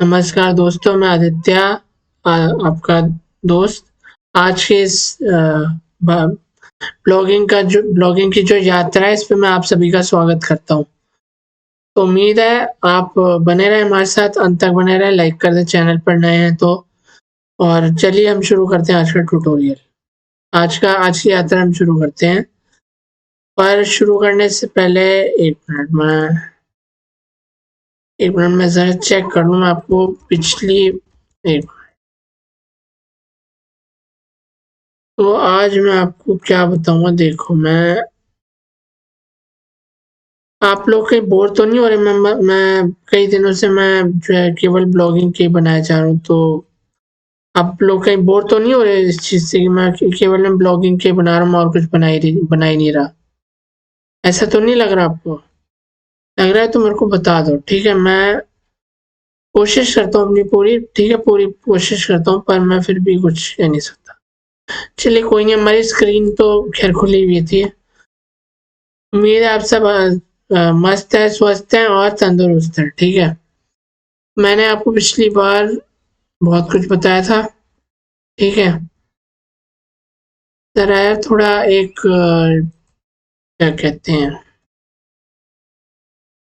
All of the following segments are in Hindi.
नमस्कार दोस्तों, मैं आदित्य आपका दोस्त। आज के इस ब्लॉगिंग की जो यात्रा है, इस पे मैं आप सभी का स्वागत करता हूँ। तो उम्मीद है आप बने रहें हमारे साथ, अंत तक बने रहें, लाइक कर दें चैनल पर नए हैं तो। और चलिए हम शुरू करते हैं आज का ट्यूटोरियल। आज की यात्रा हम शुरू करते हैं, पर शुरू करने से पहले एक मिनट में ज़रा चेक कर लूँ मैं आपको पिछली एक। तो आज मैं आपको क्या बताऊँगा, देखो मैं आप लोग कहीं बोर तो नहीं हो रहे? मैं कई दिनों से मैं जो है केवल ब्लॉगिंग के बनाया जा रहा हूँ, तो आप लोग कहीं बोर तो नहीं हो रहे इस चीज़ से कि मैं केवल मैं ब्लॉगिंग के बना रहा हूँ और कुछ बना ही नहीं रहा? ऐसा तो नहीं लग रहा आपको? लग रहा है तो मेरे को बता दो, ठीक है? मैं कोशिश करता हूँ अपनी पूरी, ठीक है? पूरी कोशिश करता हूँ, पर मैं फिर भी कुछ कह नहीं सकता। चलिए कोई नहीं, हमारी स्क्रीन तो खैर खुली हुई थी। उम्मीद है आप सब मस्त है, स्वस्थ हैं और तंदुरुस्त हैं, ठीक है? मैंने आपको पिछली बार बहुत कुछ बताया था, ठीक है? ज़रा यार थोड़ा एक क्या कहते हैं,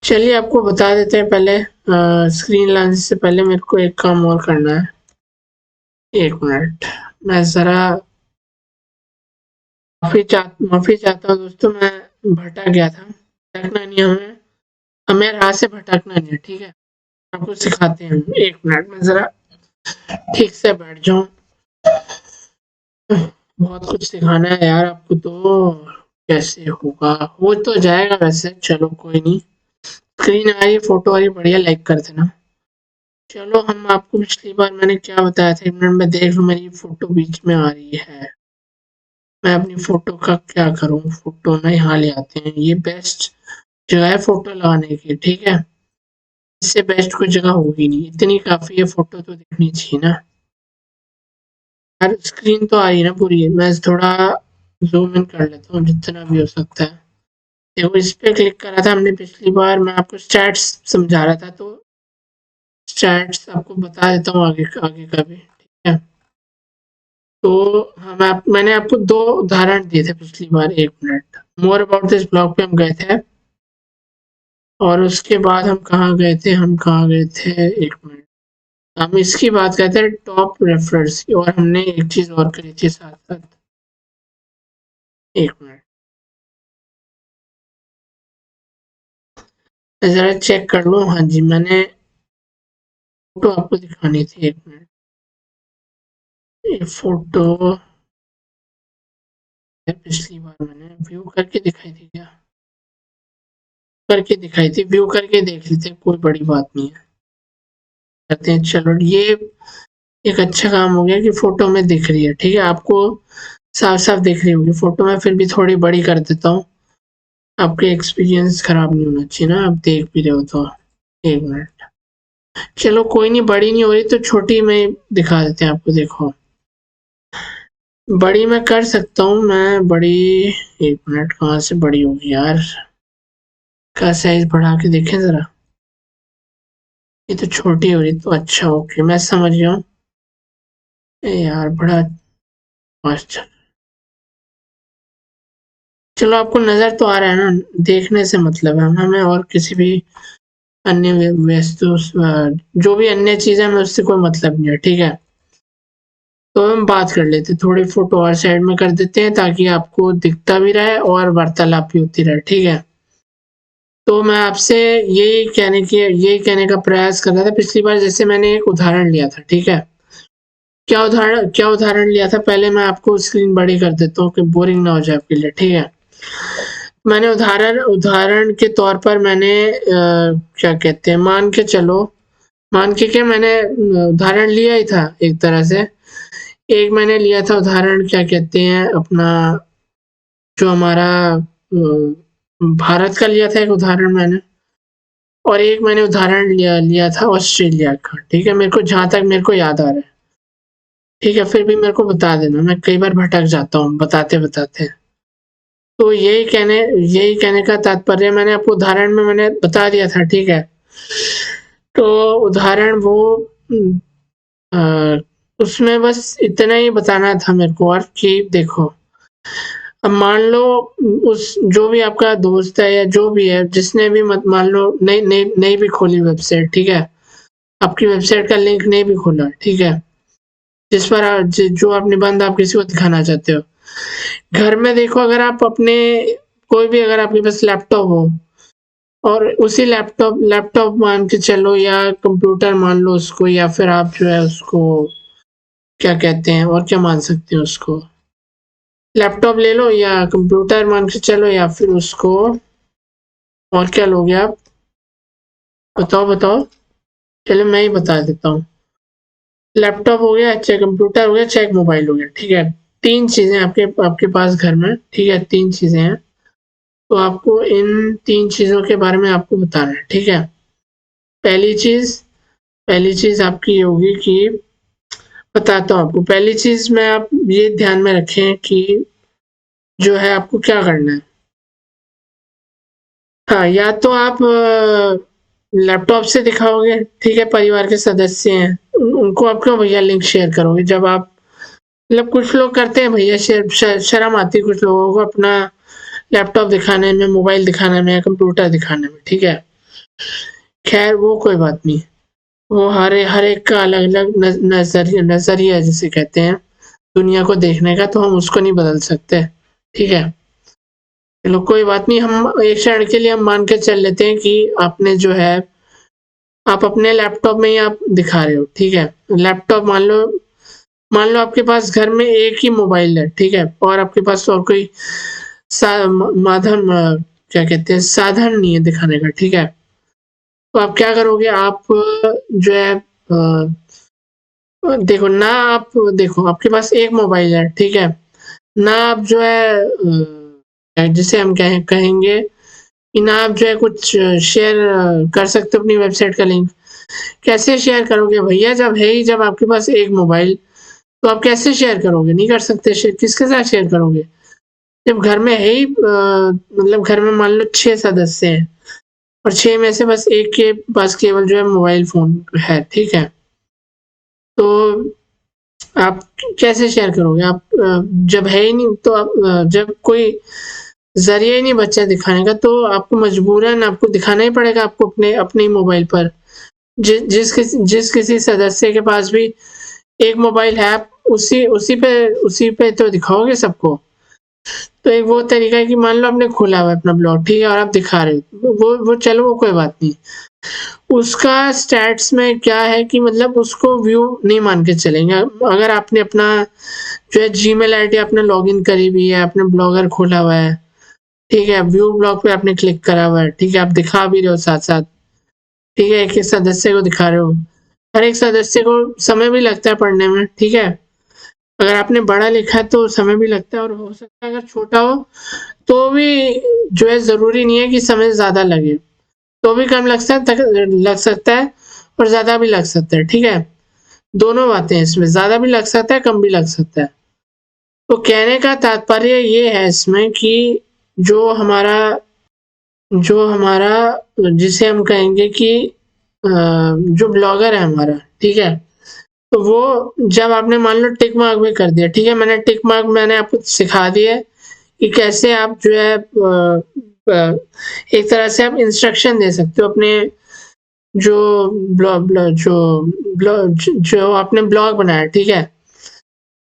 चलिए आपको बता देते हैं। पहले स्क्रीन लाने से पहले मेरे को एक काम और करना है। एक मिनट, मैं ज़रा माफ़ी चाहता हूँ दोस्तों, मैं भटक गया था। भटकना नहीं, हमें राह से भटकना नहीं है, ठीक है? आपको सिखाते हैं हम। एक मिनट में ज़रा ठीक से बैठ जाऊँ। बहुत कुछ सिखाना है यार आपको, तो कैसे होगा? हो तो जाएगा वैसे, चलो कोई नहीं। स्क्रीन आ रही है, फोटो आ रही है, बढ़िया, लाइक कर देना। चलो हम आपको पिछली बार मैंने क्या बताया था, एक मिनट में देख लूँ, मेरी फोटो बीच में आ रही है। मैं अपनी फोटो का क्या करूँ? फोटो ना यहाँ ले आते हैं, ये बेस्ट जगह है फोटो लगाने की, ठीक है? इससे बेस्ट कोई जगह होगी नहीं, इतनी काफ़ी है, फोटो तो दिखनी चाहिए ना यार। स्क्रीन तो आ रही है ना पूरी? मैं थोड़ा ज़ूम इन कर लेता हूँ जितना भी हो सकता है। देखो इस पे क्लिक करा था हमने पिछली बार, मैं आपको स्टैट्स समझा रहा था, तो स्टैट्स आपको बता देता हूँ आगे आगे का भी, ठीक है? तो मैंने आपको 2 उदाहरण दिए थे पिछली बार। 1 minute, more about this blog पे हम गए थे, और उसके बाद हम कहाँ गए थे? 1 मिनट, हम इसकी बात करते हैं टॉप रेफरर्स की, और हमने एक चीज़ और करी थी साथ-साथ। 1 मिनट, मैं ज़रा चेक कर लूँ। हाँ जी, मैंने फ़ोटो आपको दिखानी थी। 1 मिनट, ये फ़ोटो पिछली बार मैंने व्यू करके दिखाई थी क्या? करके दिखाई थी, व्यू करके देख लेते हैं, कोई बड़ी बात नहीं है। करते हैं, चलो ये एक अच्छा काम हो गया कि फ़ोटो में दिख रही है, ठीक है? आपको साफ-साफ दिख रही होगी फ़ोटो में, फिर भी थोड़ी बड़ी कर देता हूँ। आपके एक्सपीरियंस खराब नहीं होना चाहिए ना, आप देख भी रहे हो तो। 1 मिनट, चलो कोई नहीं, बड़ी नहीं हो रही तो छोटी में दिखा देते हैं आपको, देखो। बड़ी मैं कर सकता हूँ, मैं बड़ी 1 मिनट, कहाँ से बड़ी होगी यार? का साइज़ बढ़ा के देखें ज़रा। ये तो छोटी हो रही, तो अच्छा ओके, मैं समझ गया हूँ। यार बड़ा अच्छा, चलो आपको नज़र तो आ रहा है ना? देखने से मतलब है, हमें और किसी भी अन्य वस्तु जो भी अन्य चीज़ है, हमें उससे कोई मतलब नहीं है, ठीक है? तो हम बात कर लेते हैं, थोड़ी फ़ोटो और साइड में कर देते हैं ताकि आपको दिखता भी रहे और वार्तालाप भी होती रहे, ठीक है? तो मैं आपसे यही कहने का प्रयास कर रहा था पिछली बार, जैसे मैंने एक उदाहरण लिया था, ठीक है? क्या उदाहरण लिया था? पहले मैं आपको स्क्रीन बड़ी कर देता हूँ कि बोरिंग ना हो जाए आपके लिए, ठीक है? मैंने उदाहरण के तौर पर मैंने क्या कहते हैं, मान के क्या, मैंने उदाहरण लिया ही था एक तरह से। एक मैंने लिया था उदाहरण, क्या कहते हैं, अपना जो हमारा भारत का लिया था एक उदाहरण मैंने, और एक मैंने उदाहरण लिया था ऑस्ट्रेलिया का, ठीक है? मेरे को जहाँ तक मेरे को याद आ रहा है, ठीक है? फिर भी मेरे को बता देना, मैं कई बार भटक जाता हूँ बताते-बताते। तो यही कहने का तात्पर्य मैंने आपको उदाहरण में मैंने बता दिया था, ठीक है? तो उदाहरण वो उसमें बस इतना ही बताना था मेरे को, और कि देखो अब मान लो उस जो भी आपका दोस्त है या जो भी है जिसने भी मत मान लो नहीं भी खोली वेबसाइट, ठीक है, आपकी वेबसाइट का लिंक नहीं भी खोला, ठीक है, जिस पर जो आप निबंध आप किसी को दिखाना चाहते हो, घर में देखो, अगर आप अपने कोई भी अगर आपके पास लैपटॉप हो और उसी लैपटॉप मान के चलो या कंप्यूटर मान लो उसको, या फिर आप जो है उसको क्या कहते हैं और क्या मान सकते हो उसको, लैपटॉप ले लो या कंप्यूटर मान के चलो, या फिर उसको और क्या लोगे आप, बताओ। चलो मैं ही बता देता हूँ। लैपटॉप हो गया, चाहे कंप्यूटर हो गया, चाहे मोबाइल हो गया, ठीक है, तीन चीजें आपके पास घर में, ठीक है, तीन चीजें हैं। तो आपको इन तीन चीजों के बारे में आपको बताना है, ठीक है। पहली चीज पहली चीज आपकी होगी कि बताता हूँ आपको। पहली चीज में आप ये ध्यान में रखें कि जो है आपको क्या करना है। हाँ, या तो आप लैपटॉप से दिखाओगे, ठीक है, परिवार के सदस्य हैं उनको आप क्यों भैया लिंक शेयर करोगे, जब आप मतलब कुछ लोग करते हैं भैया शेयर, शर्म आती है कुछ लोगों को अपना लैपटॉप दिखाने में, मोबाइल दिखाने में, कंप्यूटर दिखाने में, ठीक है। खैर वो कोई बात नहीं, वो हर एक का अलग अलग नजरिया जिसे कहते हैं दुनिया को देखने का, तो हम उसको नहीं बदल सकते, ठीक है। चलो कोई बात नहीं, हम एक क्षण के लिए हम मान के चल लेते हैं कि आपने जो है आप अपने लैपटॉप में ही आप दिखा रहे हो, ठीक है। लैपटॉप मान लो आपके पास घर में एक ही मोबाइल है, ठीक है, और आपके पास और कोई माध्यम क्या कहते हैं साधन नहीं है दिखाने का, ठीक है। तो आप क्या करोगे, आप जो है देखो ना, आप देखो आपके पास एक मोबाइल है, ठीक है, ना आप जो है जिसे हम कहेंगे कि ना आप जो है कुछ शेयर कर सकते हो अपनी वेबसाइट का लिंक। कैसे शेयर करोगे भैया, जब आपके पास एक मोबाइल, तो आप कैसे शेयर करोगे, नहीं कर सकते शेयर, किसके साथ शेयर करोगे, जब घर में है ही मतलब घर में मान लो 6 सदस्य हैं और 6 में से बस एक के पास केवल जो है मोबाइल फोन है, ठीक है। तो आप कैसे शेयर करोगे, आप जब है ही नहीं, तो आप जब कोई जरिया ही नहीं बच्चा दिखाने का, तो आपको मजबूरन आपको दिखाना ही पड़ेगा, आपको अपने अपने मोबाइल पर जिस किसी सदस्य के पास भी एक मोबाइल है, आप उसी पे तो दिखाओगे सबको। तो एक वो तरीका है कि मान लो आपने खोला हुआ है अपना ब्लॉग, ठीक है, और आप दिखा रहे हो, वो चलो वो कोई बात नहीं, उसका स्टैट्स में क्या है कि मतलब उसको व्यू नहीं मान के चलेंगे। अगर आपने अपना जो है जीमेल आईडी आपने लॉगिन करी हुई है, आपने ब्लॉगर खोला हुआ है, ठीक है, व्यू ब्लॉग पे आपने क्लिक करा हुआ है, ठीक है, आप दिखा भी रहे हो साथ साथ, ठीक है, एक एक सदस्य को दिखा रहे हो, हर एक सदस्य को समय भी लगता है पढ़ने में, ठीक है। अगर आपने बड़ा लिखा है तो समय भी लगता है, और हो सकता है अगर छोटा हो तो भी जो है जरूरी नहीं है कि समय ज्यादा लगे, तो भी कम लग सकता है और ज्यादा भी लग सकता है, ठीक है। दोनों बातें हैं इसमें, ज्यादा भी लग सकता है, कम भी लग सकता है। तो कहने का तात्पर्य ये है इसमें कि जो हमारा जो हमारा जिसे हम कहेंगे कि जो ब्लॉगर है हमारा, ठीक है, तो वो जब आपने मान लो टिक मार्क भी कर दिया, ठीक है, मैंने टिक मार्क मैंने आपको सिखा दिया कि कैसे आप जो है एक तरह से आप इंस्ट्रक्शन दे सकते हो अपने जो जो आपने ब्लॉग बनाया, ठीक है,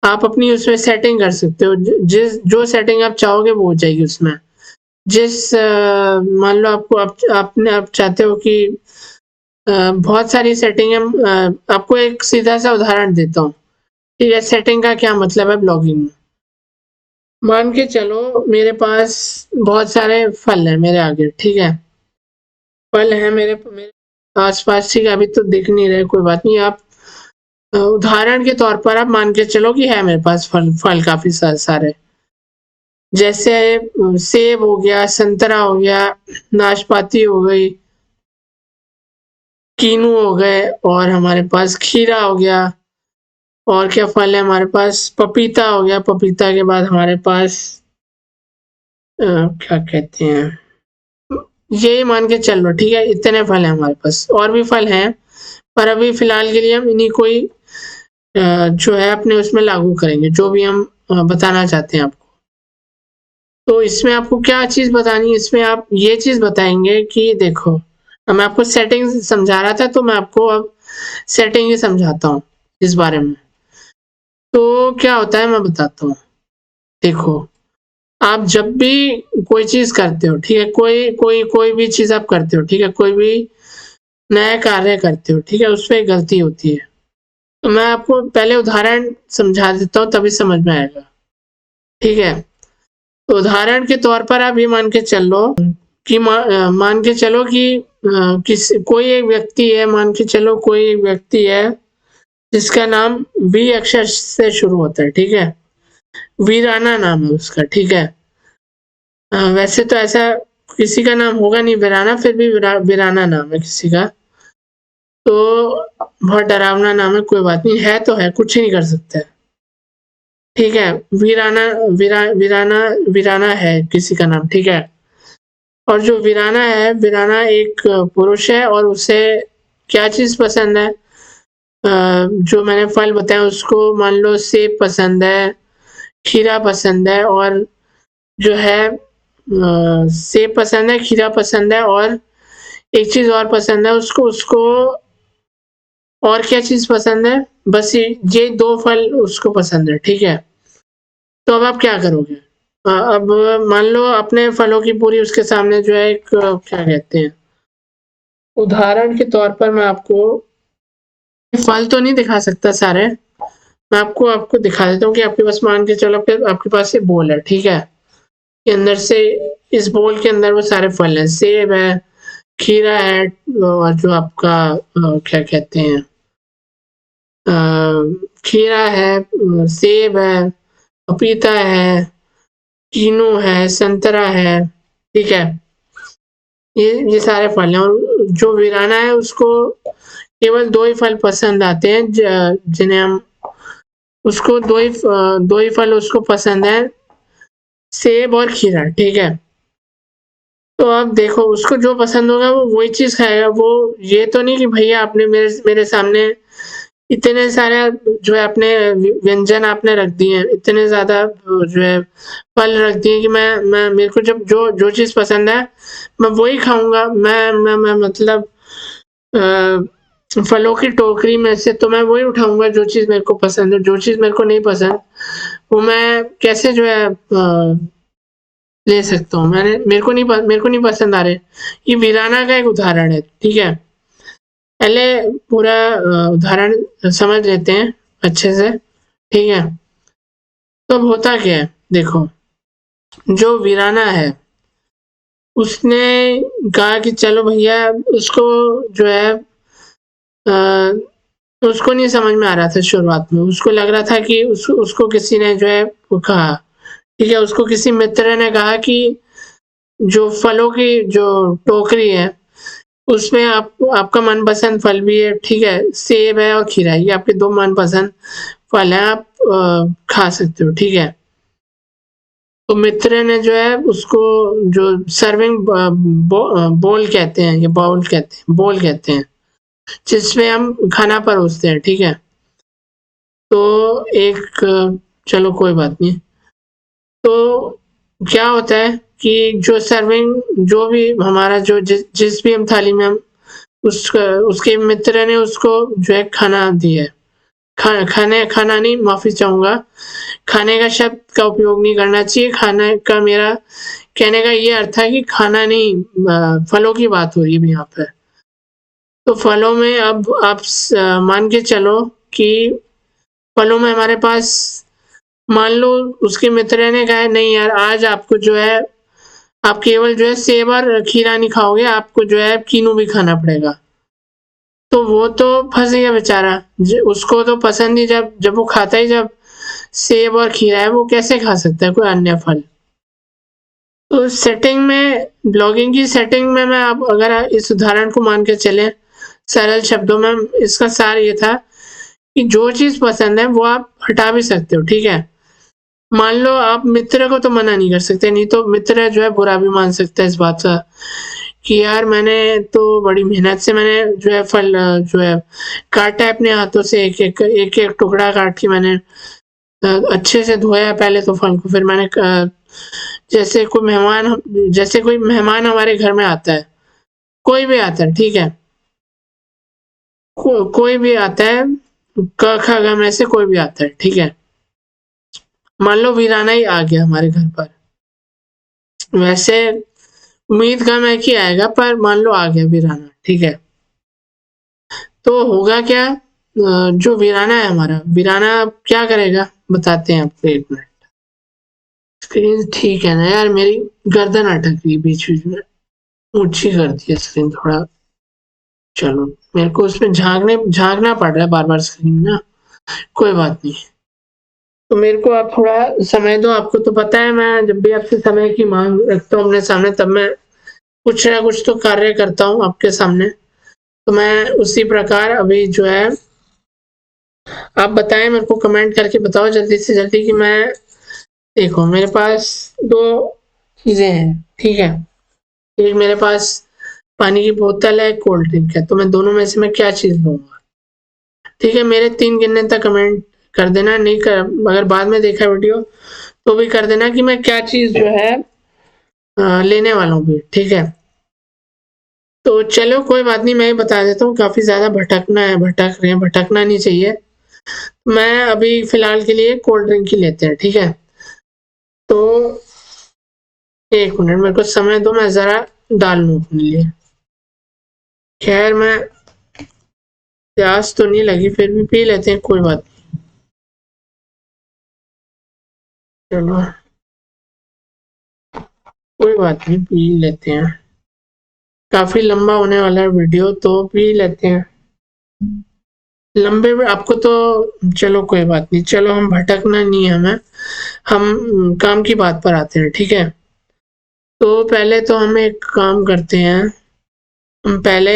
आप अपनी उसमें सेटिंग कर सकते हो, जो सेटिंग आप चाहोगे वो हो जाएगी उसमें। मान लो आप चाहते हो कि बहुत सारी सेटिंग है, आपको एक सीधा सा उदाहरण देता हूँ, ठीक है, सेटिंग का क्या मतलब है ब्लॉगिंग में। मान के चलो मेरे पास बहुत सारे फल हैं मेरे आगे, ठीक है, फल है मेरे आसपास, ठीक है, अभी तो दिख नहीं रहे, कोई बात नहीं, आप उदाहरण के तौर पर आप मान के चलो कि है मेरे पास फल फल काफी सारे, जैसे सेब हो गया, संतरा हो गया, नाशपाती हो गई, कीनू हो गए, और हमारे पास खीरा हो गया, और क्या फल है हमारे पास, पपीता हो गया, पपीता के बाद हमारे पास क्या कहते हैं, ये मान के चल लो, ठीक है, इतने फल हैं हमारे पास, और भी फल हैं, पर अभी फिलहाल के लिए हम इन्हीं को ही जो है अपने उसमें लागू करेंगे, जो भी हम बताना चाहते हैं आपको। तो इसमें आपको क्या चीज़ बतानी है, इसमें आप ये चीज़ बताएंगे कि देखो, मैं आपको सेटिंग समझा रहा था, तो मैं आपको अब सेटिंग ही समझाता हूँ इस बारे में। तो क्या होता है मैं बताता हूँ। देखो, आप जब भी कोई चीज़ करते हो, ठीक है, कोई भी चीज़ आप करते हो, ठीक है, कोई भी नया कार्य करते हो, ठीक है, उसमें गलती होती है। तो मैं आपको पहले उदाहरण समझा देता हूँ, तभी समझ में आएगा, ठीक है। तो उदाहरण के तौर पर आप ये मान के चल लो कि मान के चलो कि कोई एक व्यक्ति है, मान के चलो कोई एक व्यक्ति है जिसका नाम वी अक्षर से शुरू होता है, ठीक है, वीराना नाम है उसका, ठीक है। वैसे तो ऐसा किसी का नाम होगा नहीं वीराना, फिर भी वीराना नाम है किसी का, तो बहुत डरावना नाम है, कोई बात नहीं, है तो है, कुछ ही नहीं कर सकते, ठीक है। वीराना है किसी का नाम, ठीक है। और जो वीराना है, वीराना एक पुरुष है और उसे क्या चीज़ पसंद है, जो मैंने फल बताया उसको मान लो सेब पसंद है, खीरा पसंद है, और जो है सेब पसंद है, खीरा पसंद है, और एक चीज़ और पसंद है उसको उसको और क्या चीज़ पसंद है, बस ये दो फल उसको पसंद है, ठीक है। तो अब आप क्या करोगे, अब मान लो अपने फलों की पूरी उसके सामने जो है एक क्या कहते हैं, उदाहरण के तौर पर मैं आपको फल तो नहीं दिखा सकता सारे, मैं आपको आपको दिखा देता हूँ कि आपके पास मान के चलो आपके पास ये बोल है, ठीक है, के अंदर से इस बोल के अंदर वो सारे फल हैं, सेब है, खीरा है, और जो आपका क्या कहते हैं, खीरा है, सेब है, पपीता है, कीनू है, संतरा है, ठीक है, ये सारे फल हैं। और जो वीराना है उसको केवल दो ही फल पसंद आते हैं, जिन्हें हम उसको दो ही फल उसको पसंद है, सेब और खीरा, ठीक है। तो अब देखो उसको जो पसंद होगा वो वही चीज़ खाएगा, वो ये तो नहीं कि भैया आपने मेरे सामने इतने सारे जो है अपने व्यंजन आपने रख दिए हैं, इतने ज़्यादा जो है फल रख दिए कि मैं मेरे को जब जो चीज़ पसंद है मैं वही खाऊंगा, मैं मतलब फलों की टोकरी में से तो मैं वही उठाऊंगा जो चीज़ मेरे को पसंद है, जो चीज़ मेरे को नहीं पसंद वो मैं कैसे जो है ले सकता हूँ, मेरे को नहीं पसंद आ रहे। ये वीराना का एक उदाहरण है, ठीक है। पहले पूरा उदाहरण समझ लेते हैं अच्छे से, ठीक है। तो अब होता क्या है, देखो, जो वीराना है उसने कहा कि चलो भैया, उसको जो है उसको नहीं समझ में आ रहा था शुरुआत में, उसको लग रहा था कि उसको किसी ने जो है वो कहा, ठीक है, उसको किसी मित्र ने कहा कि जो फलों की जो टोकरी है उसमें आपका मनपसंद फल भी है, ठीक है, सेब है और खीरा है, ये आपके दो मनपसंद फल हैं, आप खा सकते हो, ठीक है। तो मित्र ने जो है उसको जो सर्विंग बोल कहते हैं, ये बाउल कहते हैं, बोल कहते हैं, जिसमें हम खाना परोसते हैं, ठीक है। तो एक चलो कोई बात नहीं, तो क्या होता है कि जो सर्विंग जो भी हमारा जो जिस भी हम थाली में हम उसके मित्र ने उसको जो है खाना दिया है, खाना नहीं, माफ़ी चाहूँगा, खाने का शब्द का उपयोग नहीं करना चाहिए, खाने का मेरा कहने का ये अर्थ है कि खाना नहीं, फलों की बात हो रही है यहाँ पे। तो फलों में अब आप मान के चलो कि फलों में हमारे पास मान लो उसके मित्र ने कहा नहीं यार, आज आपको जो है आप केवल जो है सेब और खीरा नहीं खाओगे, आपको जो है कीनू भी खाना पड़ेगा। तो वो तो फंस गया बेचारा, उसको तो पसंद ही जब वो खाता ही जब सेब और खीरा है, वो कैसे खा सकता है कोई अन्य फल। तो सेटिंग में, ब्लॉगिंग की सेटिंग में मैं अब अगर इस उदाहरण को मान के चले सरल शब्दों में, इसका सार ये था कि जो चीज़ पसंद है वो आप हटा भी सकते हो, ठीक है। मान लो आप मित्र को तो मना नहीं कर सकते, नहीं तो मित्र जो है बुरा भी मान सकता है इस बात का कि यार मैंने तो बड़ी मेहनत से मैंने जो है फल जो है काटा है अपने हाथों से, एक-एक टुकड़ा काट के मैंने अच्छे से धोया पहले तो फल को, फिर मैंने जैसे कोई मेहमान हमारे घर में आता है, कोई भी आता है, ठीक है? कोई भी आता है, क ख ग में से कोई भी आता है, ठीक है? मान लो वीराना ही आ गया हमारे घर पर, वैसे उम्मीद कम है कि आएगा, पर मान लो आ गया वीराना, ठीक है? तो होगा क्या, जो वीराना है हमारा, वीराना क्या करेगा बताते हैं आपको, 1 मिनट। स्क्रीन ठीक है ना यार, मेरी गर्दन अटक रही बीच-बीच में, ऊँची कर दी है स्क्रीन थोड़ा। चलो, मेरे को उसमें झाँकना पड़ रहा है बार-बार स्क्रीन ना, कोई बात नहीं। तो मेरे को आप थोड़ा समय दो, आपको तो पता है मैं जब भी आपसे समय की माँग रखता हूँ अपने सामने, तब मैं कुछ ना कुछ तो कार्य करता हूँ आपके सामने। तो मैं उसी प्रकार अभी जो है, आप बताएँ मेरे को, कमेंट करके बताओ जल्दी से जल्दी कि मैं, देखो मेरे पास 2 चीज़ें हैं, ठीक है? एक मेरे पास पानी की बोतल है, कोल्ड ड्रिंक है, तो मैं दोनों में से मैं क्या चीज़ लूँगा? ठीक है, मेरे 3 गिनने तक कमेंट कर देना, नहीं कर, अगर बाद में देखा वीडियो तो भी कर देना कि मैं क्या चीज़ जो है लेने वाला हूँ भी, ठीक है? तो चलो कोई बात नहीं, मैं ही बता देता हूँ, काफ़ी ज़्यादा भटक रहे हैं, भटकना नहीं चाहिए। मैं अभी फ़िलहाल के लिए कोल्ड ड्रिंक ही लेते हैं, ठीक है? तो 1 मिनट मेरे को समय दो, मैं ज़रा डाल लूँ अपने लिए। खैर मैं, प्यास तो नहीं लगी, फिर भी पी लेते हैं, कोई बात नहीं। चलो, कोई बात नहीं, पी लेते हैं। काफ़ी लंबा होने वाला है वीडियो, तो पी लेते हैं। लंबे में आपको तो, चलो कोई बात नहीं, चलो हम भटकना नहीं है हमें, हम काम की बात पर आते हैं, ठीक है? तो पहले तो हम एक काम करते हैं, हम पहले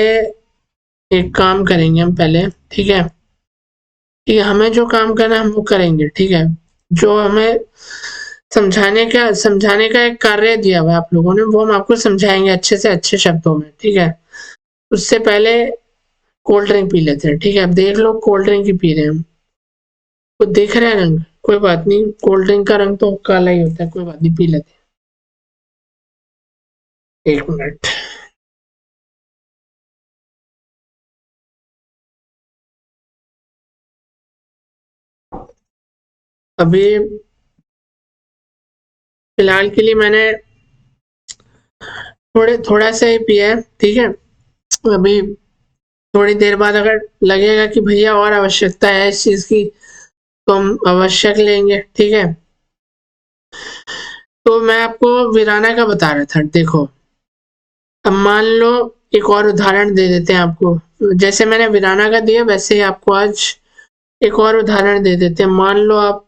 एक काम करेंगे हम पहले, ठीक है? कि हमें जो काम करना है हम वो करेंगे, ठीक है? जो हमें समझाने का एक कार्य दिया हुआ है आप लोगों ने, वो हम आपको समझाएँगे अच्छे से अच्छे शब्दों में, ठीक है? उससे पहले कोल्ड ड्रिंक पी लेते हैं, ठीक है? अब देख लो कोल्ड ड्रिंक ही पी रहे हैं हम। वो दिख रहा है रंग, कोई बात नहीं, कोल्ड ड्रिंक का रंग तो काला ही होता है, कोई बात नहीं, पी लेते हैं। 1 मिनट। अभी फिलहाल के लिए मैंने थोड़ा सा ही पिया है, ठीक है? अभी थोड़ी देर बाद अगर लगेगा कि भैया और आवश्यकता है इस चीज़ की, तो हम आवश्यक लेंगे, ठीक है? तो मैं आपको वीराना का बता रहा था, देखो, अब मान लो एक और उदाहरण दे देते हैं आपको, जैसे मैंने वीराना का दिया वैसे ही आपको आज एक और उदाहरण दे देते हैं। मान लो आप,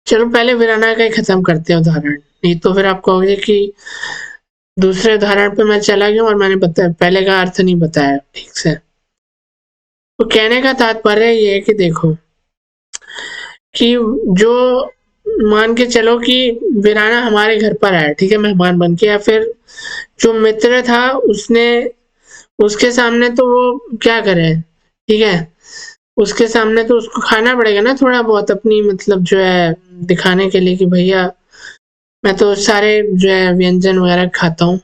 चलो पहले वीराना का ही खत्म करते हैं उदाहरण, नहीं तो फिर आप कहोगे कि दूसरे उदाहरण पे मैं चला गया और मैंने पहले का अर्थ नहीं बताया ठीक से। तो कहने का तात्पर्य ये है कि देखो, कि जो, मान के चलो कि वीराना हमारे घर पर आया, ठीक है, मेहमान बन के, या फिर जो मित्र था उसने, उसके सामने तो वो क्या करे, ठीक है? उसके सामने तो उसको खाना पड़ेगा ना थोड़ा बहुत, अपनी मतलब जो है दिखाने के लिए कि भैया मैं तो सारे जो है व्यंजन वगैरह खाता हूँ।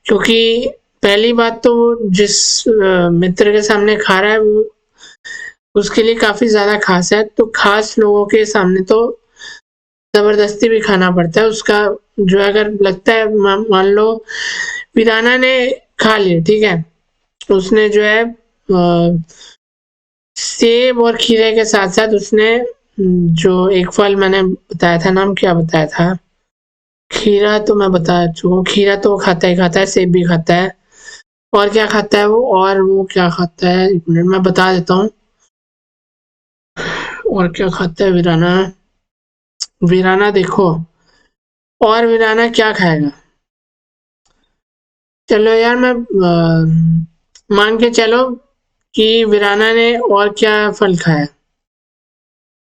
क्योंकि पहली बात तो वो जिस मित्र के सामने खा रहा है वो उसके लिए काफ़ी ज़्यादा ख़ास है, तो ख़ास लोगों के सामने तो ज़बरदस्ती भी खाना पड़ता है। उसका जो है, अगर लगता है, मान लो वीराना ने खा लिया, ठीक है? उसने जो है सेब और खीरे के साथ-साथ उसने जो एक फल मैंने बताया था, नाम क्या बताया था? खीरा तो मैं बता चुका हूँ, खीरा तो वो खाता ही खाता है, सेब भी खाता है। और क्या खाता है वो? और वो क्या खाता है? 1 मिनट मैं बता देता हूँ। और क्या खाता है वीराना? वीराना देखो, और वीराना क्या खाएगा? चलो यार मैं मान के चलो कि वीराना ने और क्या फल खाया?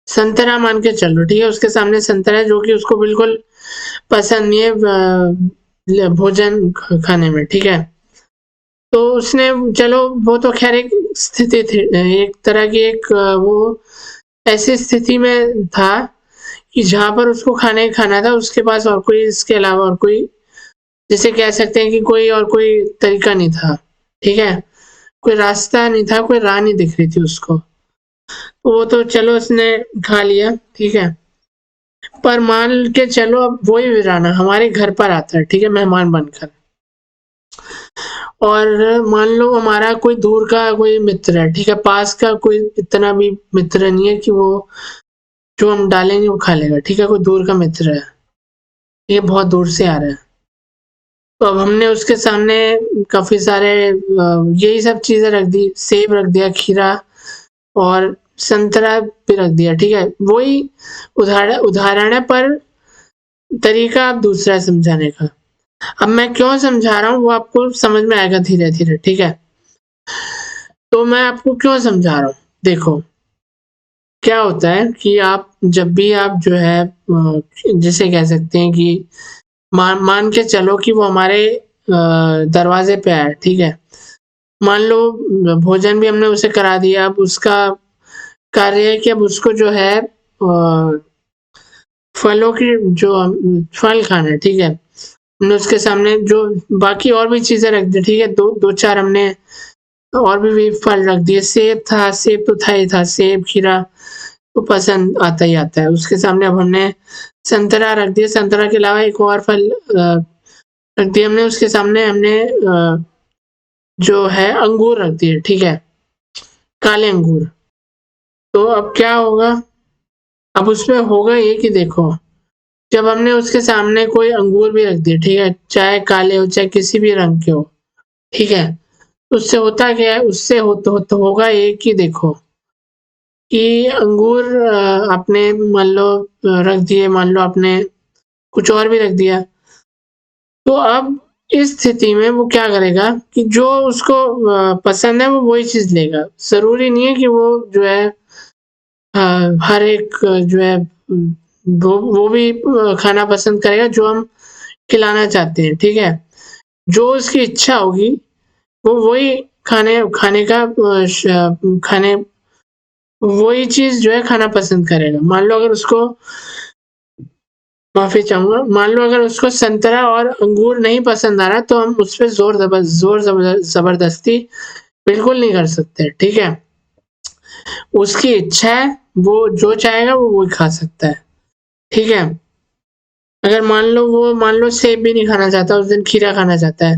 संतरा मान के चलो, ठीक है? उसके सामने संतरा है जो कि उसको बिल्कुल पसंद नहीं है। भोजन खाने में, ठीक है। तो उसने चलो वो तो खैर एक स्थिति थी, एक तरह की एक वो ऐसी स्थिति में था कि जहाँ पर उसको खाना ही खाना था, उसके पास और कोई इसके अलावा और कोई जिसे कह सकते हैं कि कोई और कोई तरीका नहीं था, ठीक है। कोई रास्ता नहीं था, कोई राह नहीं दिख रही थी उसको। तो वो तो चलो उसने खा लिया, ठीक है। पर मान के चलो अब वही वीराना हमारे घर पर आता है, ठीक है, मेहमान बनकर। और मान लो हमारा कोई दूर का कोई मित्र है, ठीक है, पास का कोई इतना भी मित्र नहीं है कि वो जो हम डालेंगे वो खा लेगा, ठीक है, कोई दूर का मित्र है, ये बहुत दूर से आ रहा है। तो अब हमने उसके सामने काफी सारे यही सब चीजें रख दी, सेब रख दिया, खीरा और संतरा भी रख दिया, ठीक है। वही उदाहरण है, पर तरीका आप दूसरा है समझाने का। अब मैं क्यों समझा रहा हूँ वो आपको समझ में आएगा धीरे धीरे, ठीक है। तो मैं आपको क्यों समझा रहा हूँ, देखो क्या होता है कि आप जब भी आप जो है जिसे कह सकते हैं कि मान के चलो कि वो हमारे दरवाजे पे आया, ठीक है। मान लो भोजन भी हमने उसे करा दिया, अब उसका कार्य है कि अब उसको जो है फलों की जो फल खाना है, ठीक है। हमने उसके सामने जो बाकी और भी चीजें रख दी, ठीक है, दो चार हमने और भी फल रख दिए। सेब था, सेब तो था ही था, सेब खीरा तो पसंद आता ही आता है उसके सामने। अब हमने संतरा रख दिया, संतरा के अलावा एक और फल रख दिया हमने उसके सामने। हमने जो है अंगूर रख दिए, ठीक है, काले अंगूर। तो अब क्या होगा, अब उसमें होगा ये कि देखो जब हमने उसके सामने कोई अंगूर भी रख दिए, ठीक है, चाहे काले हो चाहे किसी भी रंग के हो, ठीक है, तो उससे होता क्या है, उससे तो होगा ये कि देखो कि अंगूर आपने मान लो रख दिए, मान लो आपने कुछ और भी रख दिया। तो अब इस स्थिति में वो क्या करेगा कि जो उसको पसंद है वो वही चीज लेगा। जरूरी नहीं है कि वो जो है हर एक जो है वो भी खाना पसंद करेगा जो हम खिलाना चाहते हैं, ठीक है। जो उसकी इच्छा होगी वो वही खाने का खाने वही चीज जो है खाना पसंद करेगा। मान लो अगर उसको माफी चाहूंगा, मान लो अगर उसको संतरा और अंगूर नहीं पसंद आ रहा तो हम उस पर जबरदस्ती बिल्कुल नहीं कर सकते, ठीक है। उसकी इच्छा है, वो जो चाहेगा वो खा सकता है, ठीक है। अगर मान लो सेब भी नहीं खाना चाहता, उस दिन खीरा खाना चाहता है,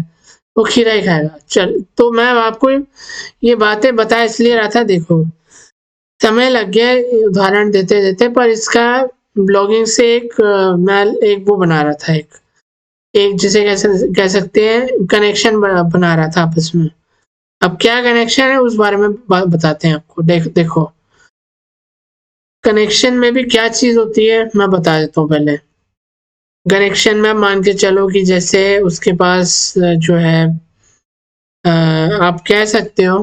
वो खीरा ही खाएगा। चल, तो मैं आपको ये बातें बता इसलिए रहा था, देखो समय लग गया उदाहरण देते देते, पर इसका ब्लॉगिंग से मैं एक वो बना रहा था, एक जिसे कह सकते हैं कनेक्शन बना रहा था आपस में। अब क्या कनेक्शन है उस बारे में बताते हैं आपको। देखो कनेक्शन में भी क्या चीज होती है मैं बता देता हूँ पहले। कनेक्शन में मान के चलो कि जैसे उसके पास जो है आप कह सकते हो,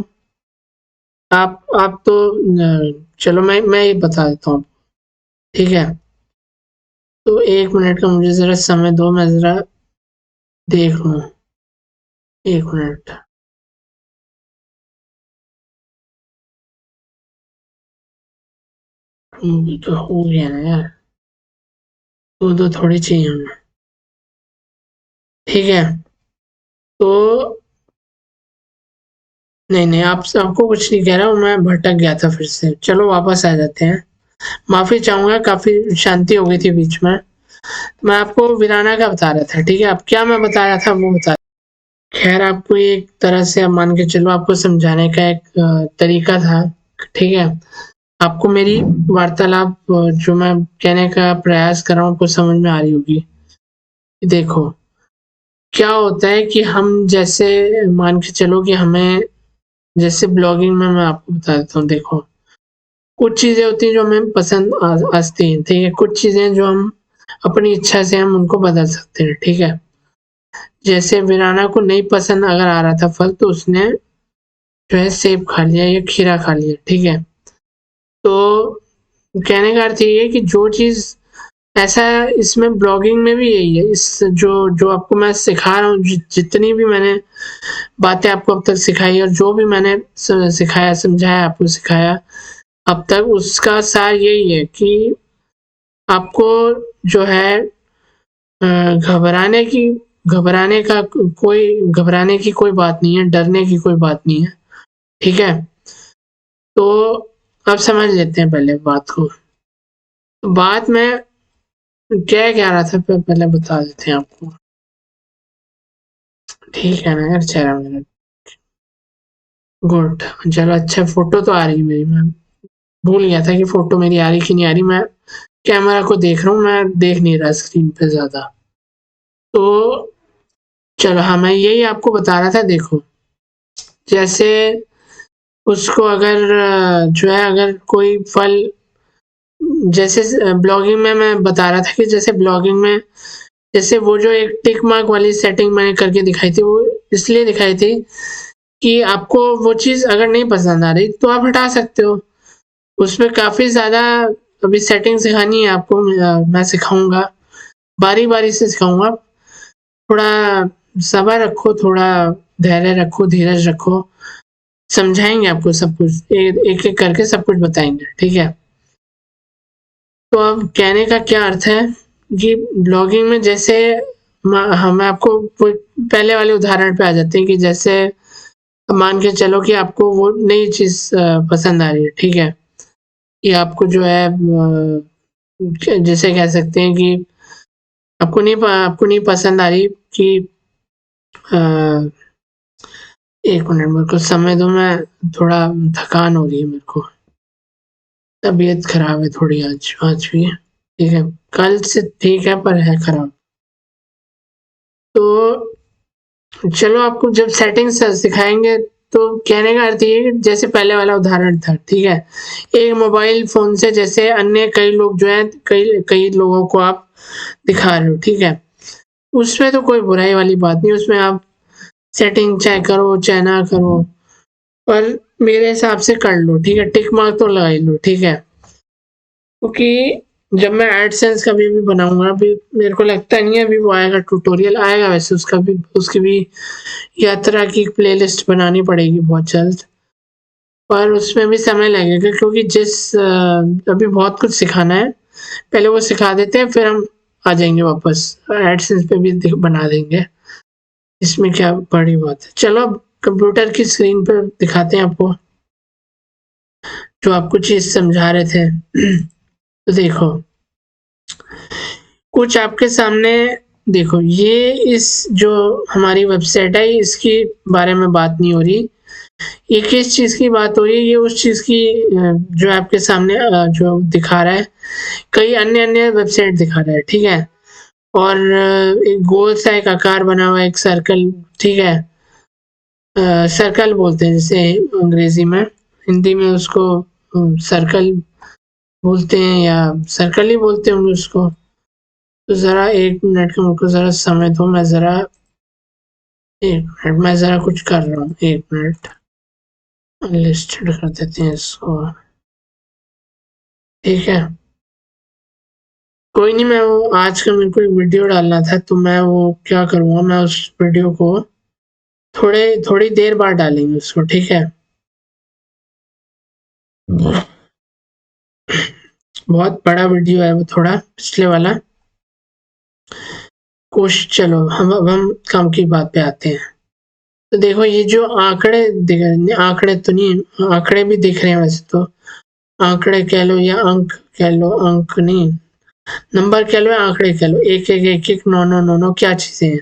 आप तो चलो मैं ये बता देता हूँ, ठीक है। तो 1 मिनट का मुझे जरा समय दो, मैं जरा देख लूँ, 1 मिनट। तो हो गया ना यार, दो थोड़ी चाहिए हमें, ठीक है। तो नहीं आप आपको कुछ नहीं कह रहा हूँ, मैं भटक गया था फिर से। चलो वापस आ जाते हैं। माफी चाहूंगा, काफी शांति हो गई थी बीच में। मैं आपको वीराना का बता रहा था, ठीक है। अब क्या मैं बता रहा था वो बता, खैर आपको एक तरह से अब मान के चलो आपको समझाने का एक तरीका था, ठीक है। आपको मेरी वार्तालाप जो मैं कहने का प्रयास कर रहा हूँ आपको समझ में आ रही होगी। देखो क्या होता है कि हम जैसे मान के चलो कि हमें जैसे ब्लॉगिंग में मैं आपको बता देता हूँ, देखो कुछ चीजें होती हैं जो हमें पसंद आती हैं, ठीक है। कुछ चीजें जो हम अपनी इच्छा से हम उनको बदल सकते हैं, ठीक है। जैसे वीराना को नहीं पसंद अगर आ रहा था फल, तो उसने जो है सेब खा लिया या खीरा खा लिया, ठीक है। तो कहने का अर्थ ये है कि जो चीज ऐसा इसमें ब्लॉगिंग में भी यही है। इस जो आपको मैं सिखा रहा हूँ, जितनी भी मैंने बातें आपको अब तक सिखाई और जो भी मैंने सिखाया, समझाया, आपको सिखाया अब तक, उसका सार यही है कि आपको जो है घबराने की कोई बात नहीं है, डरने की कोई बात नहीं है, ठीक है। तो अब समझ लेते हैं पहले बात को। तो बात मैं क्या कह रहा था पहले बता देते हैं आपको, ठीक है ना यार। 4 मिनट, गुड। चलो अच्छा, फोटो तो आ रही है मेरी। मैं भूल गया था कि फोटो मेरी आ रही कि नहीं आ रही। मैं कैमरा को देख रहा हूँ, मैं देख नहीं रहा स्क्रीन पे ज्यादा। तो चलो, हाँ, मैं यही आपको बता रहा था। देखो, जैसे उसको अगर जो है, अगर कोई फल, जैसे ब्लॉगिंग में मैं बता रहा था कि जैसे ब्लॉगिंग में, जैसे वो जो एक टिक मार्क वाली सेटिंग मैंने करके दिखाई थी, वो इसलिए दिखाई थी कि आपको वो चीज़ अगर नहीं पसंद आ रही तो आप हटा सकते हो। उसमें काफ़ी ज़्यादा अभी सेटिंग सिखानी है आपको। मैं सिखाऊंगा, बारी बारी से सिखाऊंगा। थोड़ा सब्र रखो, थोड़ा धैर्य रखो, धीरज रखो। समझाएंगे आपको सब कुछ, एक एक करके सब कुछ बताएंगे, ठीक है। तो अब कहने का क्या अर्थ है कि ब्लॉगिंग में जैसे हम आपको पहले वाले उदाहरण पे आ जाते हैं कि जैसे मान के चलो कि आपको वो नई चीज़ पसंद आ रही है, ठीक है। कि आपको जो है जैसे कह सकते हैं कि आपको नहीं पसंद आ रही कि अ, एक मिनट मेरे को समय दो। मैं थोड़ा थकान हो रही है मेरे को, तबीयत खराब है थोड़ी आज भी, ठीक है। कल से ठीक है पर है खराब। तो चलो, आपको जब सेटिंग्स सिखाएंगे तो कहने का अर्थ ये है कि जैसे पहले वाला उदाहरण था, ठीक है। एक मोबाइल फोन से जैसे अन्य कई लोग जो है, कई कई लोगों को आप दिखा रहे हो, ठीक है। उसमें तो कोई बुराई वाली बात नहीं, उसमें आप सेटिंग चाहे करो चाहे ना करो, पर मेरे हिसाब से कर लो, ठीक है। टिक मार्क तो लगा ही लो, ठीक है। क्योंकि जब मैं एडसेंस का भी बनाऊंगा, अभी मेरे को लगता नहीं है अभी वो आएगा, ट्यूटोरियल आएगा वैसे उसका भी, उसकी भी यात्रा की प्लेलिस्ट बनानी पड़ेगी बहुत जल्द। पर उसमें भी समय लगेगा क्योंकि अभी बहुत कुछ सिखाना है। पहले वो सिखा देते हैं, फिर हम आ जाएंगे वापस, एडसेंस पे भी बना देंगे। इसमें क्या बड़ी बात है। चलो, अब कंप्यूटर की स्क्रीन पर दिखाते हैं आपको जो आपको चीज समझा रहे थे। तो देखो, कुछ आपके सामने देखो, ये इस जो हमारी वेबसाइट है, इसकी बारे में बात नहीं हो रही। ये किस चीज़ की बात हो रही है? ये उस चीज़ की जो आपके सामने जो दिखा रहा है, कई अन्य अन्य वेबसाइट दिखा रहा है, ठीक है। और एक गोल सा एक आकार बना हुआ है, एक सर्कल, ठीक है। सर्कल बोलते हैं जैसे अंग्रेजी में, हिंदी में उसको सर्कल बोलते हैं, या सर्कल ही बोलते होंगे उसको। तो ज़रा 1 मिनट का मुझको ज़रा समय दो। मैं ज़रा 1 मिनट, मैं ज़रा कुछ कर रहा हूँ, 1 मिनट। लिस्टेड कर देते हैं इसको, ठीक है। कोई नहीं, मैं वो आज का मेरे को एक वीडियो डालना था, तो मैं वो क्या करूँगा, मैं उस वीडियो को थोड़ी देर बाद डालेंगे उसको, ठीक है। बहुत बड़ा वीडियो है वो, थोड़ा पिछले वाला। चलो, हम काम की बात पे आते हैं। तो देखो, ये जो आंकड़े तो नहीं, आंकड़े भी दिख रहे हैं वैसे तो। आंकड़े कह लो या अंक कह लो, अंक नहीं, नंबर कह लो या आंकड़े कह लो, एक एक एक एक, नौ नौ नौ नौ, क्या चीजें हैं?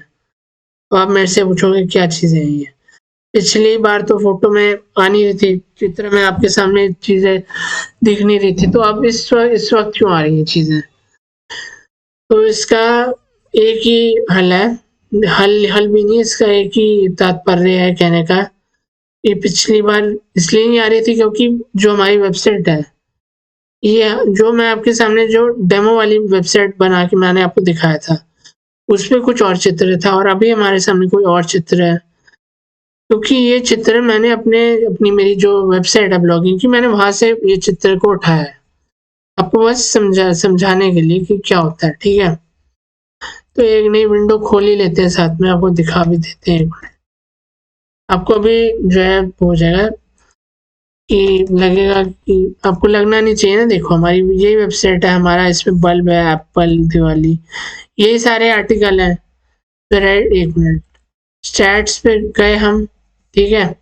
तो आप मेरे से पूछोगे क्या चीजें हैं ये। पिछली बार तो फोटो में आ नहीं रही थी, चित्र में आपके सामने चीजें दिख नहीं रही थी, तो अब इस वक्त क्यों आ रही हैं चीजें? तो इसका एक ही हल है। हल भी नहीं, इसका एक ही तात्पर्य है कहने का। ये पिछली बार इसलिए नहीं आ रही थी क्योंकि जो हमारी वेबसाइट है, ये जो मैं आपके सामने जो डेमो वाली वेबसाइट बना के मैंने आपको दिखाया था, उसमें कुछ और चित्र था और अभी हमारे सामने कोई और चित्र है। क्योंकि ये चित्र मैंने अपनी मेरी जो वेबसाइट है ब्लॉगिंग की, मैंने वहां से ये चित्र को उठाया है। आपको बस समझाने के लिए कि क्या होता है, ठीक है। तो एक नई विंडो खोल ही लेते हैं, साथ में आपको दिखा भी देते हैं। आपको अभी जो है हो जाएगा कि लगेगा कि आपको लगना नहीं चाहिए ना। देखो हमारी यही वेबसाइट है, हमारा इसमें बल्ब है, एप्पल, दिवाली, यही सारे आर्टिकल हैं। तो राइट, एक मिनट, स्टैट्स पे गए हम, ठीक है।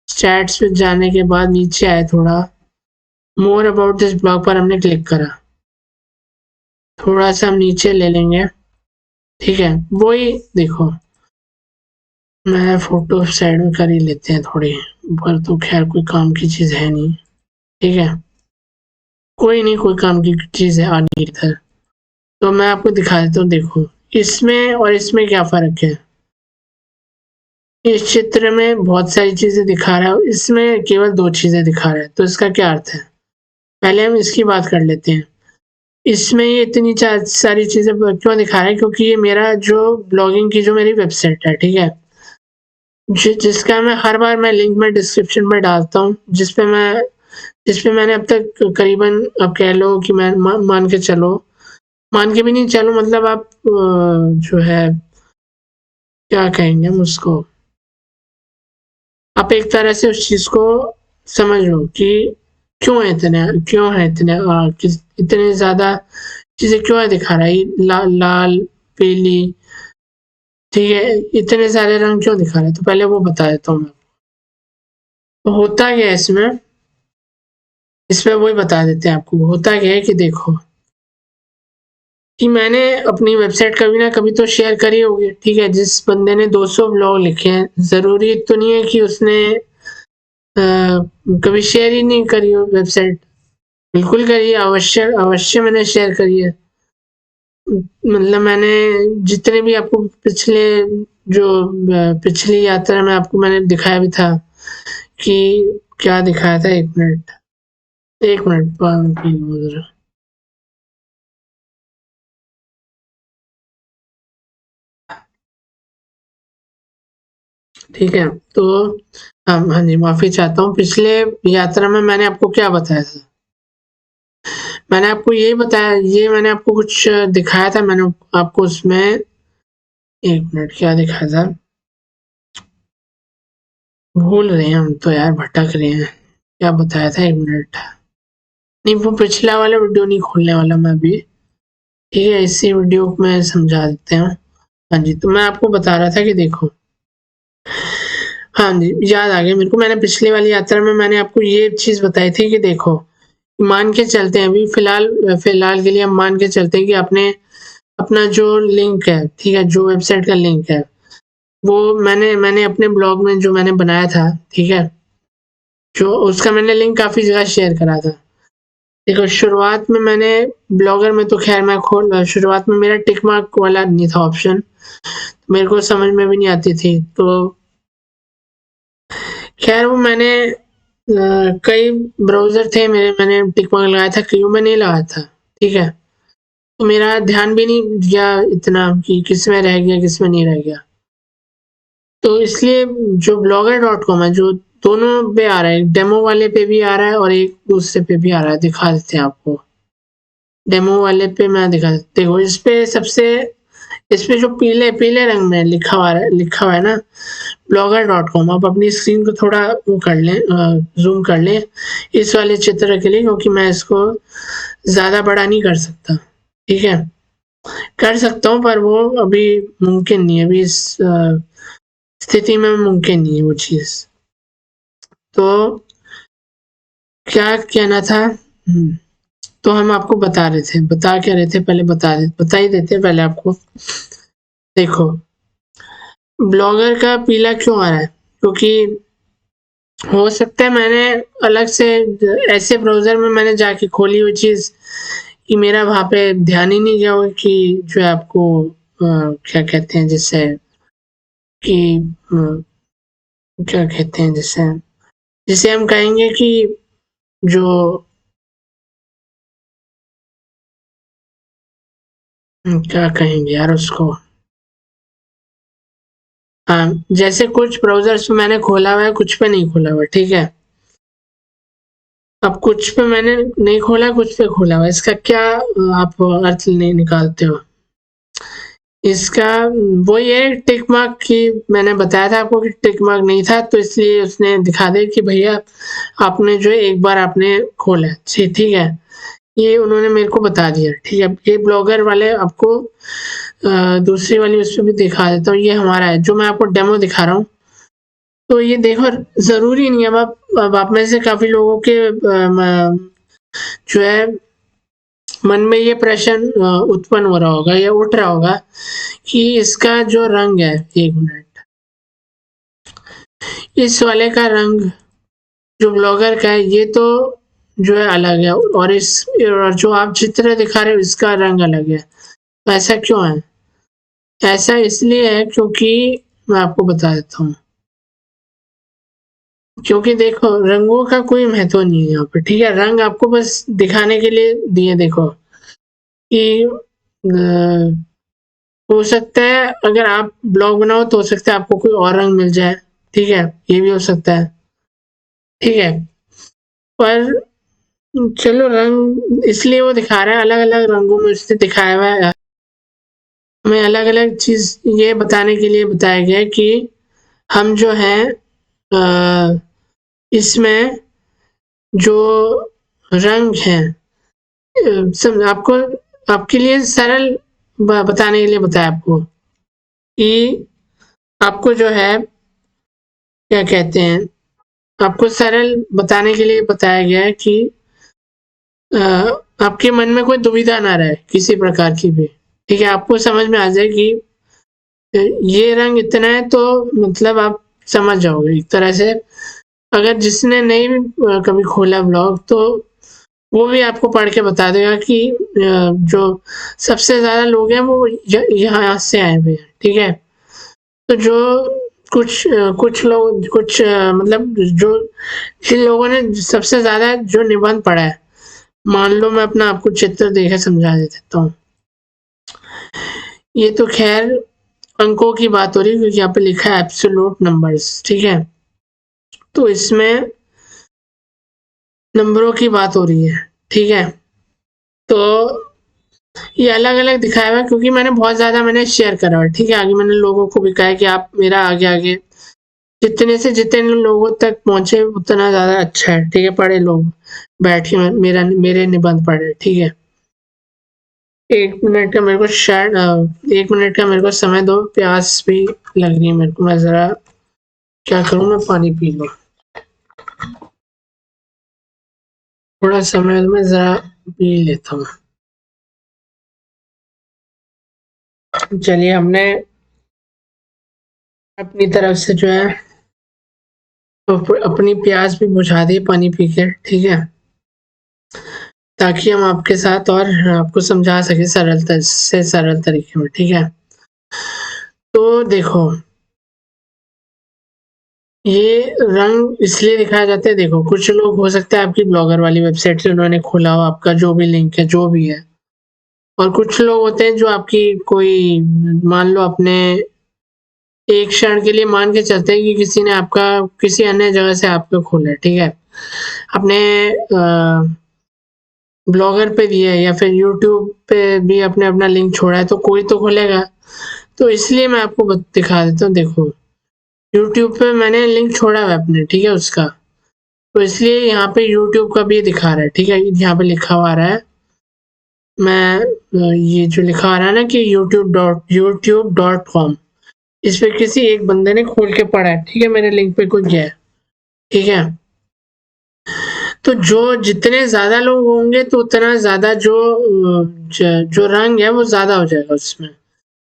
स्टैट्स पे जाने के बाद नीचे आए, थोड़ा मोर अबाउट दिस ब्लॉग पर हमने क्लिक करा। थोड़ा सा हम नीचे ले लेंगे, ठीक है। वही देखो, मैं फोटो साइड में कर ही लेते हैं थोड़ी, पर तो खैर कोई काम की चीज़ है नहीं, ठीक है। कोई नहीं, कोई काम की चीज़ है आ नहीं इधर। तो मैं आपको दिखा देता हूँ, देखो इसमें और इसमें क्या फ़र्क है। इस चित्र में बहुत सारी चीज़ें दिखा रहा है, इसमें केवल 2 चीज़ें दिखा रहा है। तो इसका क्या अर्थ है? पहले हम इसकी बात कर लेते हैं। इसमें ये इतनी सारी चीज़ें क्यों दिखा रहा है? क्योंकि ये मेरा जो ब्लॉगिंग की जो मेरी वेबसाइट है, ठीक है। जिसका मैं हर बार मैं लिंक में डिस्क्रिप्शन में डालता हूँ, जिसपे मैंने अब तक करीबन, अब कह लो कि मैं मान के भी नहीं चलो, मतलब आप जो है क्या कहेंगे हम उसको, आप एक तरह से उस चीज़ को समझ लो कि क्यों है इतने इतने ज़्यादा चीज़ें क्यों है दिखा रहा है। लाल, पीली, ठीक है, इतने सारे रंग क्यों दिखा रहा है? तो पहले वो बता देता हूँ मैं। तो होता क्या है इसमें वही बता देते हैं आपको। होता क्या है कि देखो, कि मैंने अपनी वेबसाइट कभी ना कभी तो शेयर करी होगी, ठीक है। जिस बंदे ने 200 ब्लॉग लिखे हैं, ज़रूरी तो नहीं है कि उसने कभी शेयर ही नहीं करी हो वेबसाइट। बिल्कुल करी है, अवश्य अवश्य मैंने शेयर करी है। मतलब मैंने जितने भी आपको पिछली यात्रा में आपको मैंने दिखाया भी था कि क्या दिखाया था। एक मिनट बाद ठीक है। तो हाँ जी, माफ़ी चाहता हूँ। पिछले यात्रा में मैंने आपको क्या बताया था? मैंने आपको यही बताया, ये मैंने आपको कुछ दिखाया था। मैंने आपको उसमें, एक मिनट, क्या दिखाया था? भूल रहे हैं हम तो यार, भटक रहे हैं। क्या बताया था, एक मिनट। नहीं, वो पिछला वाला वीडियो नहीं खोलने वाला मैं अभी, ठीक है। इसी वीडियो को मैं समझा देते हैं। हाँ जी, तो मैं आपको बता रहा था कि देखो, हाँ जी, याद आ गया मेरे को। मैंने पिछली वाली यात्रा में मैंने आपको ये चीज़ बताई थी कि देखो, मान के चलते हैं अभी फिलहाल के लिए हम मान के चलते हैं कि आपने अपना जो लिंक है, ठीक है, जो वेबसाइट का लिंक है, वो मैंने अपने ब्लॉग में जो मैंने बनाया था, ठीक है, जो उसका मैंने लिंक काफ़ी जगह शेयर करा था। देखो शुरुआत में मैंने ब्लॉगर में तो खैर मैं खोल शुरुआत में मेरा टिक मार्क वाला नहीं था ऑप्शन, मेरे को समझ में भी नहीं आती थी। तो खैर वो मैंने कई ब्राउज़र थे मेरे, मैंने टिक मार्क लगाया था, कईयों में नहीं लगाया था, ठीक है। तो मेरा ध्यान भी नहीं गया इतना कि किसमें रह गया, किसमें नहीं रह गया। तो इसलिए जो blogger.com है, जो दोनों पे आ रहा है, डेमो वाले पे भी आ रहा है और एक दूसरे पे भी आ रहा है। दिखा देते हैं आपको। डेमो वाले पे मैं दिखा देते, देखो इस पे जो पीले रंग में लिखा हुआ है ना, blogger.com। आप अपनी स्क्रीन को थोड़ा वो कर लें, ज़ूम कर लें इस वाले चित्र के लिए, क्योंकि मैं इसको ज़्यादा बड़ा नहीं कर सकता, ठीक है। कर सकता हूँ पर वो अभी मुमकिन नहीं है, अभी इस स्थिति में मुमकिन नहीं है वो चीज़। तो क्या कहना था? तो हम आपको बता क्या रहे थे, पहले बता ही देते पहले आपको। देखो, ब्लॉगर का पीला क्यों आ रहा है? क्योंकि हो सकता है मैंने अलग से ऐसे ब्राउज़र में मैंने जाके खोली हुई चीज़ कि मेरा वहाँ पे ध्यान ही नहीं गया हो कि जो है आपको क्या कहते हैं जिससे कि क्या कहते हैं जिसे हम कहेंगे कि जो क्या कहेंगे यार उसको, हाँ, जैसे कुछ ब्राउज़र्स पे मैंने खोला हुआ है, कुछ पे नहीं खोला हुआ है, ठीक है। अब कुछ पे मैंने नहीं खोला, कुछ पे खोला हुआ, इसका क्या आप अर्थ नहीं निकालते हो? इसका वही है टिक मार्क की, मैंने बताया था आपको कि टिक मार्क नहीं था तो इसलिए उसने दिखा दिया कि भैया आपने जो है एक बार आपने खोला, ठीक है, ये उन्होंने मेरे को बता दिया, ठीक है। ये ब्लॉगर वाले आपको दूसरी वाली उस पर भी दिखा देता हूँ, ये हमारा है जो मैं आपको डेमो दिखा रहा हूँ। तो ये देखो, जरूरी नहीं है, अब आप में से काफी लोगों के जो है मन में ये प्रश्न उत्पन्न हो रहा होगा या उठ रहा होगा कि इसका जो रंग है, एक मिनट, इस वाले का रंग जो ब्लॉगर का है ये तो जो है अलग है, और इस और जो आप चित्र दिखा रहे हो इसका रंग अलग है। तो ऐसा क्यों है? ऐसा इसलिए है क्योंकि मैं आपको बता देता हूँ, क्योंकि देखो रंगों का कोई महत्व नहीं है यहाँ पे, ठीक है। रंग आपको बस दिखाने के लिए दिए, देखो कि हो सकता है अगर आप ब्लॉग बनाओ तो हो सकता है आपको कोई और रंग मिल जाए, ठीक है, ये भी हो सकता है, ठीक है। पर चलो रंग इसलिए वो दिखा रहा है, अलग अलग रंगों में उसने दिखाया हुआ है, हमें अलग अलग चीज ये बताने के लिए बताया गया है कि हम जो है इसमें जो रंग है, सब आपको, आपके लिए सरल बताने के लिए बताया आपको कि आपको जो है क्या कहते हैं, आपको सरल बताने के लिए बताया गया है कि आपके मन में कोई दुविधा ना रहे किसी प्रकार की भी, ठीक है। आपको समझ में आ जाए कि ये रंग इतना है तो मतलब आप समझ जाओगे एक तरह से। अगर जिसने नहीं कभी खोला ब्लॉग तो वो भी आपको पढ़ के बता देगा कि जो सबसे ज्यादा लोग हैं वो यहाँ से आए हुए हैं, ठीक है। तो जो कुछ लोग मतलब जो जिन लोगों ने सबसे ज्यादा जो निबंध पढ़ा है, मान लो मैं अपना आपको चित्र देकर समझा देता हूँ। ये तो खैर अंकों की बात हो रही है क्योंकि यहाँ पे लिखा है एब्सोल्यूट नंबर्स, ठीक है। तो इसमें नंबरों की बात हो रही है, ठीक है। तो ये अलग अलग दिखाया हुआ है क्योंकि मैंने बहुत ज्यादा मैंने शेयर करा है, ठीक है। आगे मैंने लोगों को भी कहा है कि आप मेरा आगे आगे जितने से जितने लोगों तक पहुंचे उतना ज्यादा अच्छा है, ठीक है। पढ़े लोग बैठ के मेरे निबंध पढ़े, ठीक है। एक मिनट का मेरे को शायद 1 मिनट का मेरे को समय दो, प्यास भी लग रही है मेरे को, मैं जरा क्या करूं, मैं पानी पी लूं, थोड़ा समय दो, मैं जरा पी लेता हूँ। चलिए, हमने अपनी तरफ से जो है अपनी प्यास भी बुझा दी पानी पी के, ठीक है, ताकि हम आपके साथ और आपको समझा सके सरल तरीके में, ठीक है। तो देखो, ये रंग इसलिए दिखाया जाता है, देखो कुछ लोग हो सकता है आपकी ब्लॉगर वाली वेबसाइट से उन्होंने खोला हो, आपका जो भी लिंक है जो भी है, और कुछ लोग होते हैं जो आपकी कोई, मान लो अपने एक क्षण के लिए मान के चलते हैं कि किसी ने आपका किसी अन्य जगह से आपका खोला है, ठीक है, अपने ब्लॉगर पे दिया है या फिर यूट्यूब पे भी अपने अपना लिंक छोड़ा है, तो कोई तो खोलेगा। तो इसलिए मैं आपको दिखा देता हूँ, देखो यूट्यूब पे मैंने लिंक छोड़ा हुआ है अपने, ठीक है, उसका, तो इसलिए यहाँ पे यूट्यूब का भी दिखा रहा है, ठीक है। यहाँ पे लिखा हुआ आ रहा है, मैं ये जो लिखा आ रहा है ना कि youtube.com, इस पे किसी एक बंदे ने खोल के पढ़ा है, ठीक है, मेरे लिंक पे कुछ गया है, ठीक है। तो जो जितने ज्यादा लोग होंगे तो उतना ज्यादा जो रंग है वो ज्यादा हो जाएगा उसमें,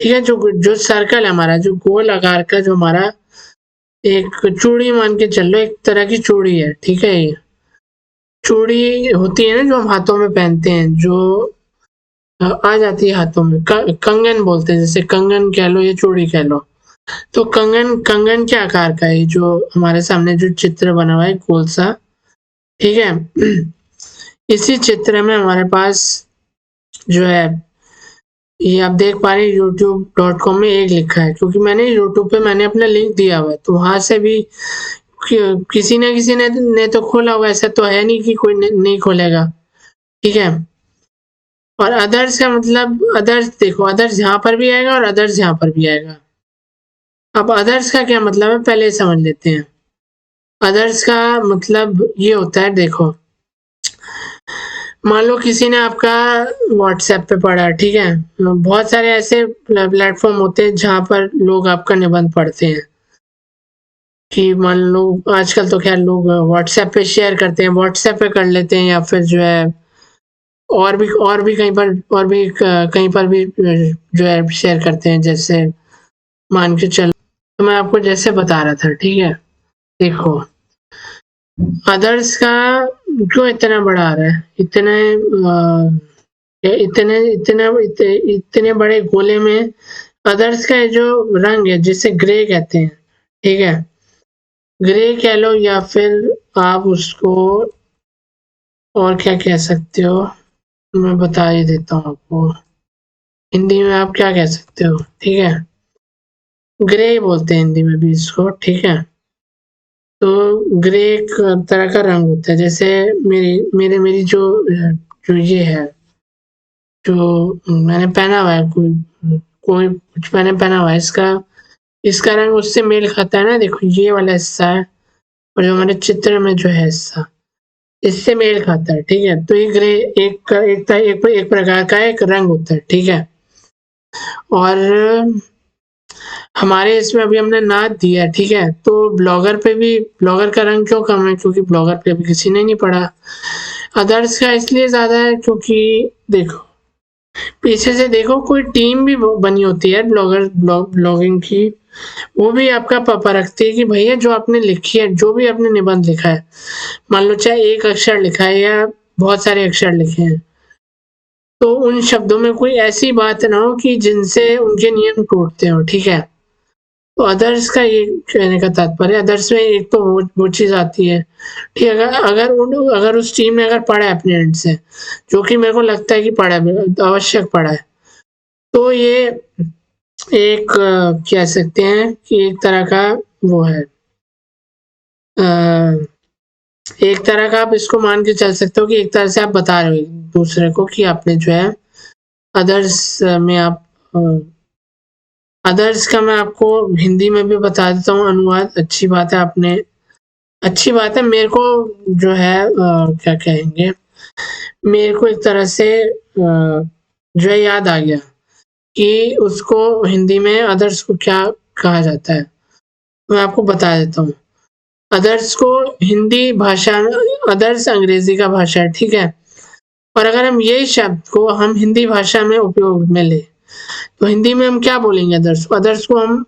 ठीक है। जो जो सर्कल है हमारा, जो गोल आकार का जो हमारा एक चूड़ी मान के चल लो, एक तरह की चूड़ी है, ठीक है। ये चूड़ी होती है ना जो हम हाथों में पहनते हैं, जो आ जाती है हाथों में, कंगन बोलते हैं, जैसे कंगन कह लो या चूड़ी कह लो। तो कंगन कंगन के आकार का है जो हमारे सामने जो चित्र बना हुआ है गोल सा, ठीक है। इसी चित्र में हमारे पास जो है, ये आप देख पा रहे हैं youtube.com में एक लिखा है, क्योंकि मैंने यूट्यूब पे मैंने अपना लिंक दिया हुआ है तो वहां से भी किसी न किसी ने तो खोला होगा, ऐसा तो है नहीं कि कोई नहीं खोलेगा, ठीक है। और अदर्स का मतलब, अदर्स देखो, अदर्स यहाँ पर भी आएगा और अदर्स यहाँ पर भी आएगा। अब अदर्स का क्या मतलब है पहले समझ लेते हैं। अदर्स का मतलब ये होता है, देखो मान लो किसी ने आपका व्हाट्सएप पे पढ़ा, ठीक है। बहुत सारे ऐसे प्लेटफॉर्म होते हैं जहाँ पर लोग आपका निबंध पढ़ते हैं, कि मान लो आजकल तो खैर लोग व्हाट्सएप पे शेयर करते हैं, व्हाट्सएप पे कर लेते हैं, या फिर जो है और भी कहीं पर, और भी कहीं पर भी जो है शेयर करते हैं। जैसे मान के चलो, तो मैं आपको जैसे बता रहा था, ठीक है। देखो अदर्स का क्यों इतना बड़ा आ रहा है, इतने बड़े गोले में अदर्स का जो रंग है जिसे ग्रे कहते हैं, ठीक है। ग्रे कह लो या फिर आप उसको और क्या कह सकते हो, मैं बता ही देता हूँ आपको। हिंदी में आप क्या कह सकते हो, ठीक है। ग्रे बोलते हैं हिंदी में भी इसको, ठीक है। तो ग्रे एक तरह का रंग होता है। जैसे मेरी जो ये है, जो मैंने पहना हुआ है, कोई कुछ मैंने पहना हुआ है, इसका रंग उससे मेल खाता है ना। देखो ये वाला हिस्सा है और जो हमारे चित्र में जो है हिस्सा, इससे मेल खाता है, ठीक है। तो ये ग्रे एक प्रकार का एक रंग होता है, ठीक है। और हमारे इसमें अभी हमने नाच दिया है, ठीक है। तो ब्लॉगर का रंग क्यों कम है, क्योंकि ब्लॉगर पे अभी किसी ने नहीं पढ़ा। अदर्स का इसलिए ज्यादा है क्योंकि देखो पीछे से देखो कोई टीम भी बनी होती है ब्लॉगिंग की, वो भी आपका परखती है कि भैया जो आपने लिखी है, जो भी आपने निबंध लिखा है, मान लो चाहे एक अक्षर लिखा है या बहुत सारे अक्षर लिखे हैं, तो उन शब्दों में कोई ऐसी बात ना हो कि जिनसे उनके नियम टूटते हो, ठीक है। तो अदर्स का ये कहने का तात्पर्य, अदर्स में एक तो वो चीज आती है, ठीक है। अगर उस टीम ने अगर पढ़ा है अपने एंड से, जो कि मेरे को लगता है कि पढ़ा है, आवश्यक पढ़ा है, तो ये एक कह सकते हैं कि एक तरह का वो है, एक तरह का आप इसको मान के चल सकते हो कि एक तरह से आप बता रहे हो दूसरे को कि आपने जो है अदर्स में आप अदर्स का मैं आपको हिंदी में भी बता देता हूँ अनुवाद। अच्छी बात है, आपने अच्छी बात है, मेरे को जो है क्या कहेंगे, मेरे को एक तरह से जो है याद आ गया कि उसको हिंदी में अदर्स को क्या कहा जाता है। मैं आपको बता देता हूँ। अदर्स को हिंदी भाषा में, अदर्स अंग्रेजी का भाषा है, ठीक है। और अगर हम यही शब्द को हम हिंदी भाषा में उपयोग में ले, तो हिंदी में हम क्या बोलेंगे, अदर्स को हम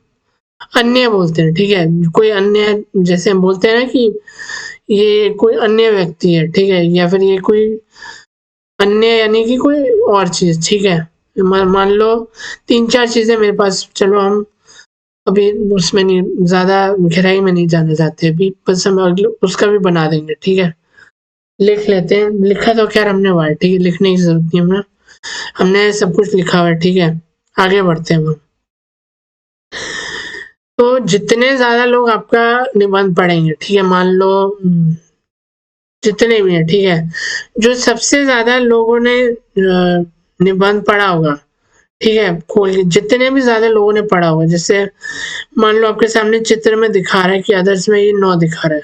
अन्य बोलते हैं, ठीक है। कोई अन्य, जैसे हम बोलते हैं ना कि ये कोई अन्य व्यक्ति है, ठीक है, या फिर ये कोई अन्य यानी कि कोई और चीज, ठीक है। मान लो 3-4 चीजें मेरे पास, चलो हम अभी उसमें नहीं, ज्यादा गहराई में नहीं जाना चाहते अभी, बस हम अगले उसका भी बना देंगे, ठीक है। लिख लेते हैं, लिखा तो खैर हमने हुआ है, ठीक है, लिखने की जरूरत नहीं है, हमने सब कुछ लिखा हुआ है, ठीक है। आगे बढ़ते हैं हम। तो जितने ज्यादा लोग आपका निबंध पढ़ेंगे, ठीक है, मान लो जितने भी हैं, ठीक है, जो सबसे ज्यादा लोगों ने निबंध पढ़ा होगा, ठीक है, खोल के जितने भी ज्यादा लोगों ने पढ़ा होगा, जैसे मान लो आपके सामने चित्र में दिखा रहा है कि अदर्स में ये 9 दिखा रहा है,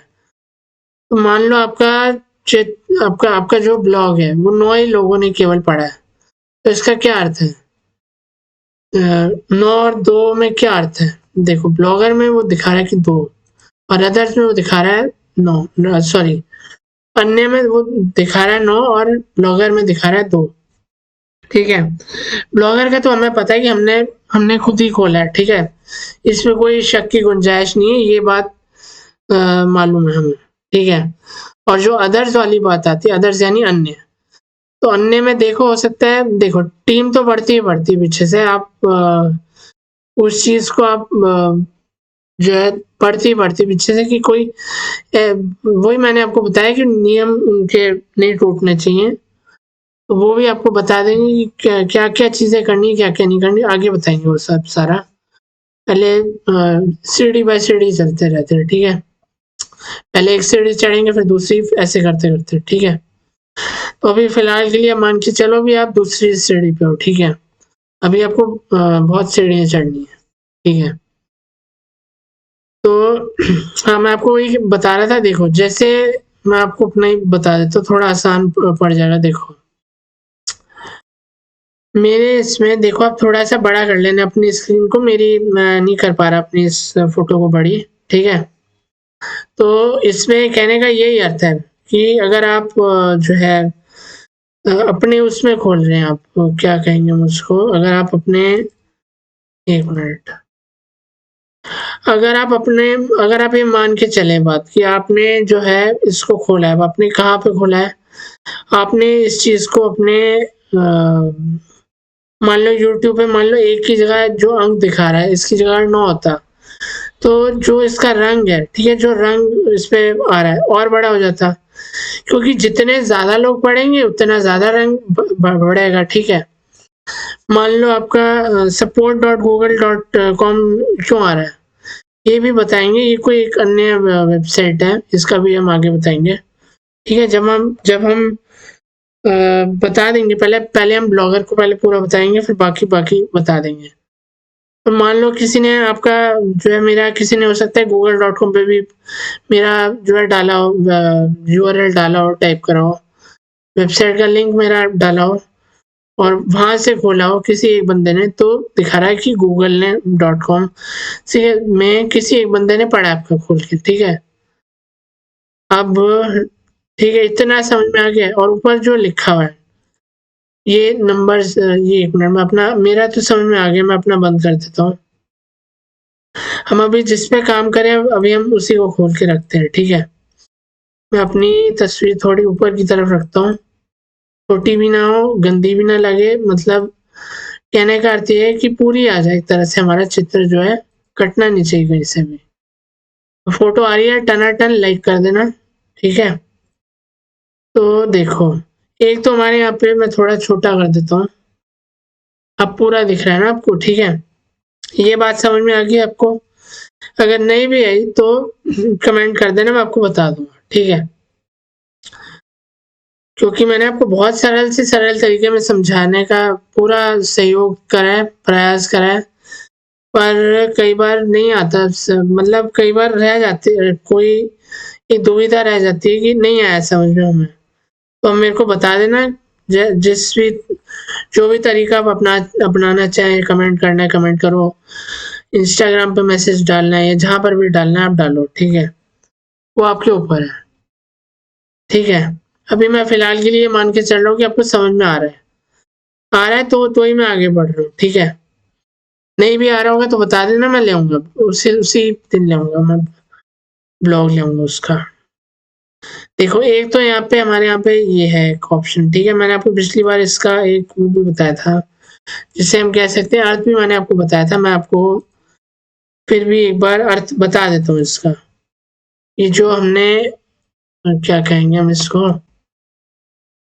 तो मान लो आपका जो ब्लॉग है वो 9 ही लोगों ने केवल पढ़ा है, तो इसका क्या अर्थ है, 9 और 2 में क्या अर्थ है। देखो ब्लॉगर में वो दिखा रहा है कि 2, और अदर्स में वो दिखा रहा है 9, सॉरी अन्य में वो दिखा रहा है 9 और ब्लॉगर में दिखा रहा है 2, ठीक है। ब्लॉगर का तो हमें पता है कि हमने खुद ही खोला है, ठीक है, इसमें कोई शक की गुंजाइश नहीं है, ये बात मालूम है हमें, ठीक है। और जो अदर्स वाली बात आती है, अदर्स यानी अन्य, तो अन्य में देखो हो सकता है, देखो टीम तो बढ़ती ही बढ़ती पीछे से, आप उस चीज को आप जो है बढ़ती पीछे से कि कोई वही मैंने आपको बताया कि नियम उनके नहीं टूटने चाहिए, तो वो भी आपको बता देंगे कि क्या क्या चीजें करनी, क्या क्या नहीं करनी, आगे बताएंगे वो सब सारा। पहले सीढ़ी बाय सीढ़ी चलते रहते हैं, ठीक है। पहले एक सीढ़ी चढ़ेंगे फिर दूसरी, ऐसे करते करते, ठीक है। तो अभी फिलहाल के लिए मान के चलो भी आप दूसरी सीढ़ी पे हो, ठीक है। अभी आपको बहुत सीढ़ियाँ चढ़नी है, ठीक है। तो हाँ, मैं आपको वही बता रहा था। देखो, जैसे मैं आपको अपना ही बता देता हूँ, थोड़ा आसान पड़ जाएगा। देखो, मेरे इसमें देखो, आप थोड़ा सा बड़ा कर लेना अपनी स्क्रीन को। मैं नहीं कर पा रहा अपनी इस फोटो को बड़ी, ठीक है। तो इसमें कहने का यही अर्थ है कि अगर आप जो है अपने उसमें खोल रहे हैं, आप क्या कहेंगे मुझको, अगर आप अपने, एक मिनट, अगर आप ये मान के चले बात कि आपने जो है इसको खोला है, आपने कहाँ पे खोला है, आपने इस चीज को अपने मान लो यूट्यूब पे, मान लो एक की जगह जो अंक दिखा रहा है इसकी जगह 9 होता, तो जो इसका रंग है, ठीक है, जो रंग इस पे आ रहा है और बड़ा हो जाता, क्योंकि जितने ज्यादा लोग पढ़ेंगे उतना ज्यादा रंग बढ़ेगा, ठीक है। मान लो आपका support.google.com क्यों आ रहा है, ये भी बताएंगे। ये कोई एक अन्य वेबसाइट है, इसका भी हम आगे बताएंगे, ठीक है। जब हम बता देंगे, पहले पहले हम ब्लॉगर को पहले पूरा बताएंगे, फिर बाकी बाकी बता देंगे। तो मान लो किसी ने आपका जो है, मेरा किसी ने हो सकता है google.com पे भी मेरा जो है डाला हो, URL डाला हो, टाइप करा हो, वेबसाइट का लिंक मेरा डाला हो और वहां से खोला हो किसी एक बंदे ने, तो दिखा रहा है कि गूगल ने .com से में किसी एक बंदे ने पढ़ा आपका खोल के, ठीक है। अब ठीक है, इतना समझ में आ गया। और ऊपर जो लिखा हुआ है ये नंबर्स, ये एक मिनट में अपना, मेरा तो समझ में आ गया, मैं अपना बंद कर देता हूँ। हम अभी जिस पे काम करें अभी हम उसी को खोल के रखते हैं, ठीक है। मैं अपनी तस्वीर थोड़ी ऊपर की तरफ रखता हूँ, छोटी भी ना हो, गंदी भी ना लगे, मतलब कहने का अर्थ ये है कि पूरी आ जाए एक तरह से, हमारा चित्र जो है कटना नहीं चाहिए कहीं से भी। फोटो आ रही है, टनाटन लाइक कर देना, ठीक है। तो देखो, एक तो हमारे यहाँ पे मैं थोड़ा छोटा कर देता हूँ, अब पूरा दिख रहा है ना आपको, ठीक है। ये बात समझ में आ गई आपको? अगर नहीं भी आई तो कमेंट कर देना, मैं आपको बता दूंगा, ठीक है। क्योंकि मैंने आपको बहुत सरल से सरल तरीके में समझाने का पूरा सहयोग करा है, प्रयास करा है, पर कई बार नहीं आता, मतलब कई बार रह जाती, कोई एक दुविधा रह जाती है कि नहीं आया समझ में हमें, तो मेरे को बता देना। जिस भी, जो भी तरीका आप अपनाना चाहें, कमेंट करना है कमेंट करो, इंस्टाग्राम पे मैसेज डालना है या जहाँ पर भी डालना है आप डालो, ठीक है। वो आपके ऊपर है, ठीक है। अभी मैं फिलहाल के लिए मान के चल रहा हूँ कि आपको समझ में आ रहा है, तो ही मैं आगे बढ़ रहा हूँ, ठीक है। नहीं भी आ रहा होगा तो बता देना, मैं ले आऊंगा, उसी दिन ले आऊंगा, मैं ब्लॉग ले आऊंगा उसका। देखो, एक तो यहाँ पे हमारे यहाँ पे ये है एक ऑप्शन, ठीक है। मैंने आपको पिछली बार इसका एक वो भी बताया था, जिसे हम कह सकते हैं अर्थ भी मैंने आपको बताया था। मैं आपको फिर भी एक बार अर्थ बता देता हूँ इसका। ये जो हमने, क्या कहेंगे हम इसको,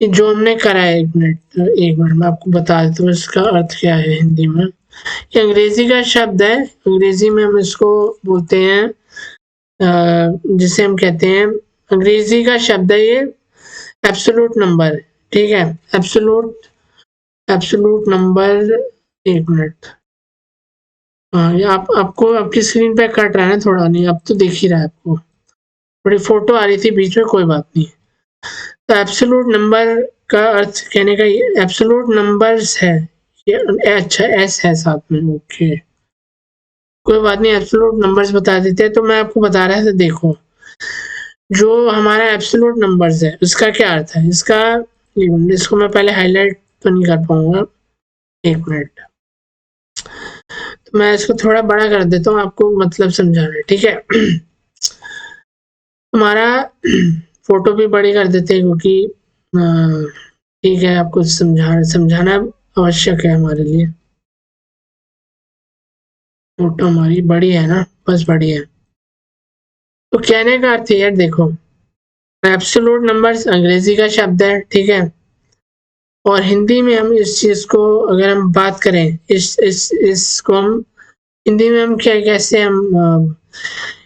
ये जो हमने करा है, एक मिनट मैं आपको बता देता हूँ इसका अर्थ क्या है हिंदी में। ये अंग्रेजी का शब्द है, अंग्रेजी में हम इसको बोलते हैं, जिसे हम कहते हैं, अंग्रेजी का शब्द है ये एब्सोल्यूट नंबर, ठीक है। एब्सोल्यूट एब्सोल्यूट नंबर, एक मिनट, हाँ, ये आपको आपकी स्क्रीन पे कट रहा है ना थोड़ा, नहीं अब तो दिख ही रहा है आपको, थोड़ी फोटो आ रही थी बीच में, कोई बात नहीं। तो एब्सोल्यूट नंबर का अर्थ कहने का ये एब्सोल्यूट नंबर्स है, ये अच्छा एस है साथ में, ओके, कोई बात नहीं, एब्सोल्यूट नंबर्स बता देते हैं। तो मैं आपको बता रहा था, देखो, जो हमारा एब्सोल्यूट नंबर्स है उसका क्या अर्थ है इसका, इसको मैं पहले हाईलाइट तो नहीं कर पाऊंगा, एक मिनट, तो मैं इसको थोड़ा बड़ा कर देता हूँ आपको मतलब समझाना, ठीक है। हमारा फोटो भी बड़ी कर देते हैं, क्योंकि ठीक है, आपको समझाना आवश्यक है हमारे लिए। फोटो हमारी बड़ी है ना, बस बड़ी है। तो कहने का अर्थ है, देखो, एब्सोल्यूट नंबर्स अंग्रेजी का शब्द है, ठीक है। और हिंदी में हम इस चीज को अगर हम बात करें, इसको हम हिंदी में हम क्या, कैसे हम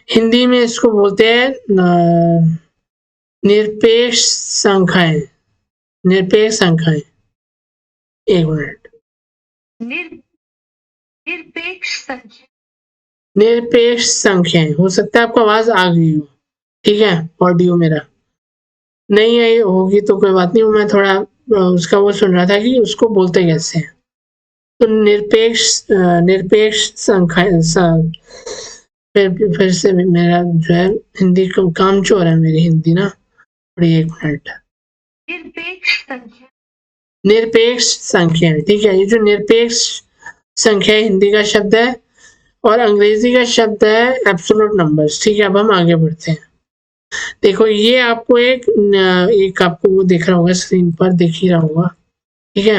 हिंदी में इसको बोलते हैं निरपेक्ष संख्याएं। निरपेक्ष संख्याएं, एक मिनट। निरपेक्ष संख्या, निरपेक्ष संख्याएं, हो सकता है आपको आवाज आ गई हो, ठीक है। ऑडियो मेरा नहीं आई होगी तो कोई बात नहीं, मैं थोड़ा उसका वो सुन रहा था कि उसको बोलते कैसे हैं। तो निरपेक्ष संख्या, फिर से मेरा जो है हिंदी को काम चोर है मेरी हिंदी ना, एक मिनट। निरपेक्ष संख्या, निरपेक्ष संख्या, ठीक है। ये जो निरपेक्ष संख्या हिंदी का शब्द है और अंग्रेजी का शब्द है एब्सोल्यूट नंबर्स, ठीक है। अब हम आगे बढ़ते हैं। देखो ये आपको एक आपको वो दिख रहा होगा स्क्रीन पर, दिख ही रहा होगा, ठीक है।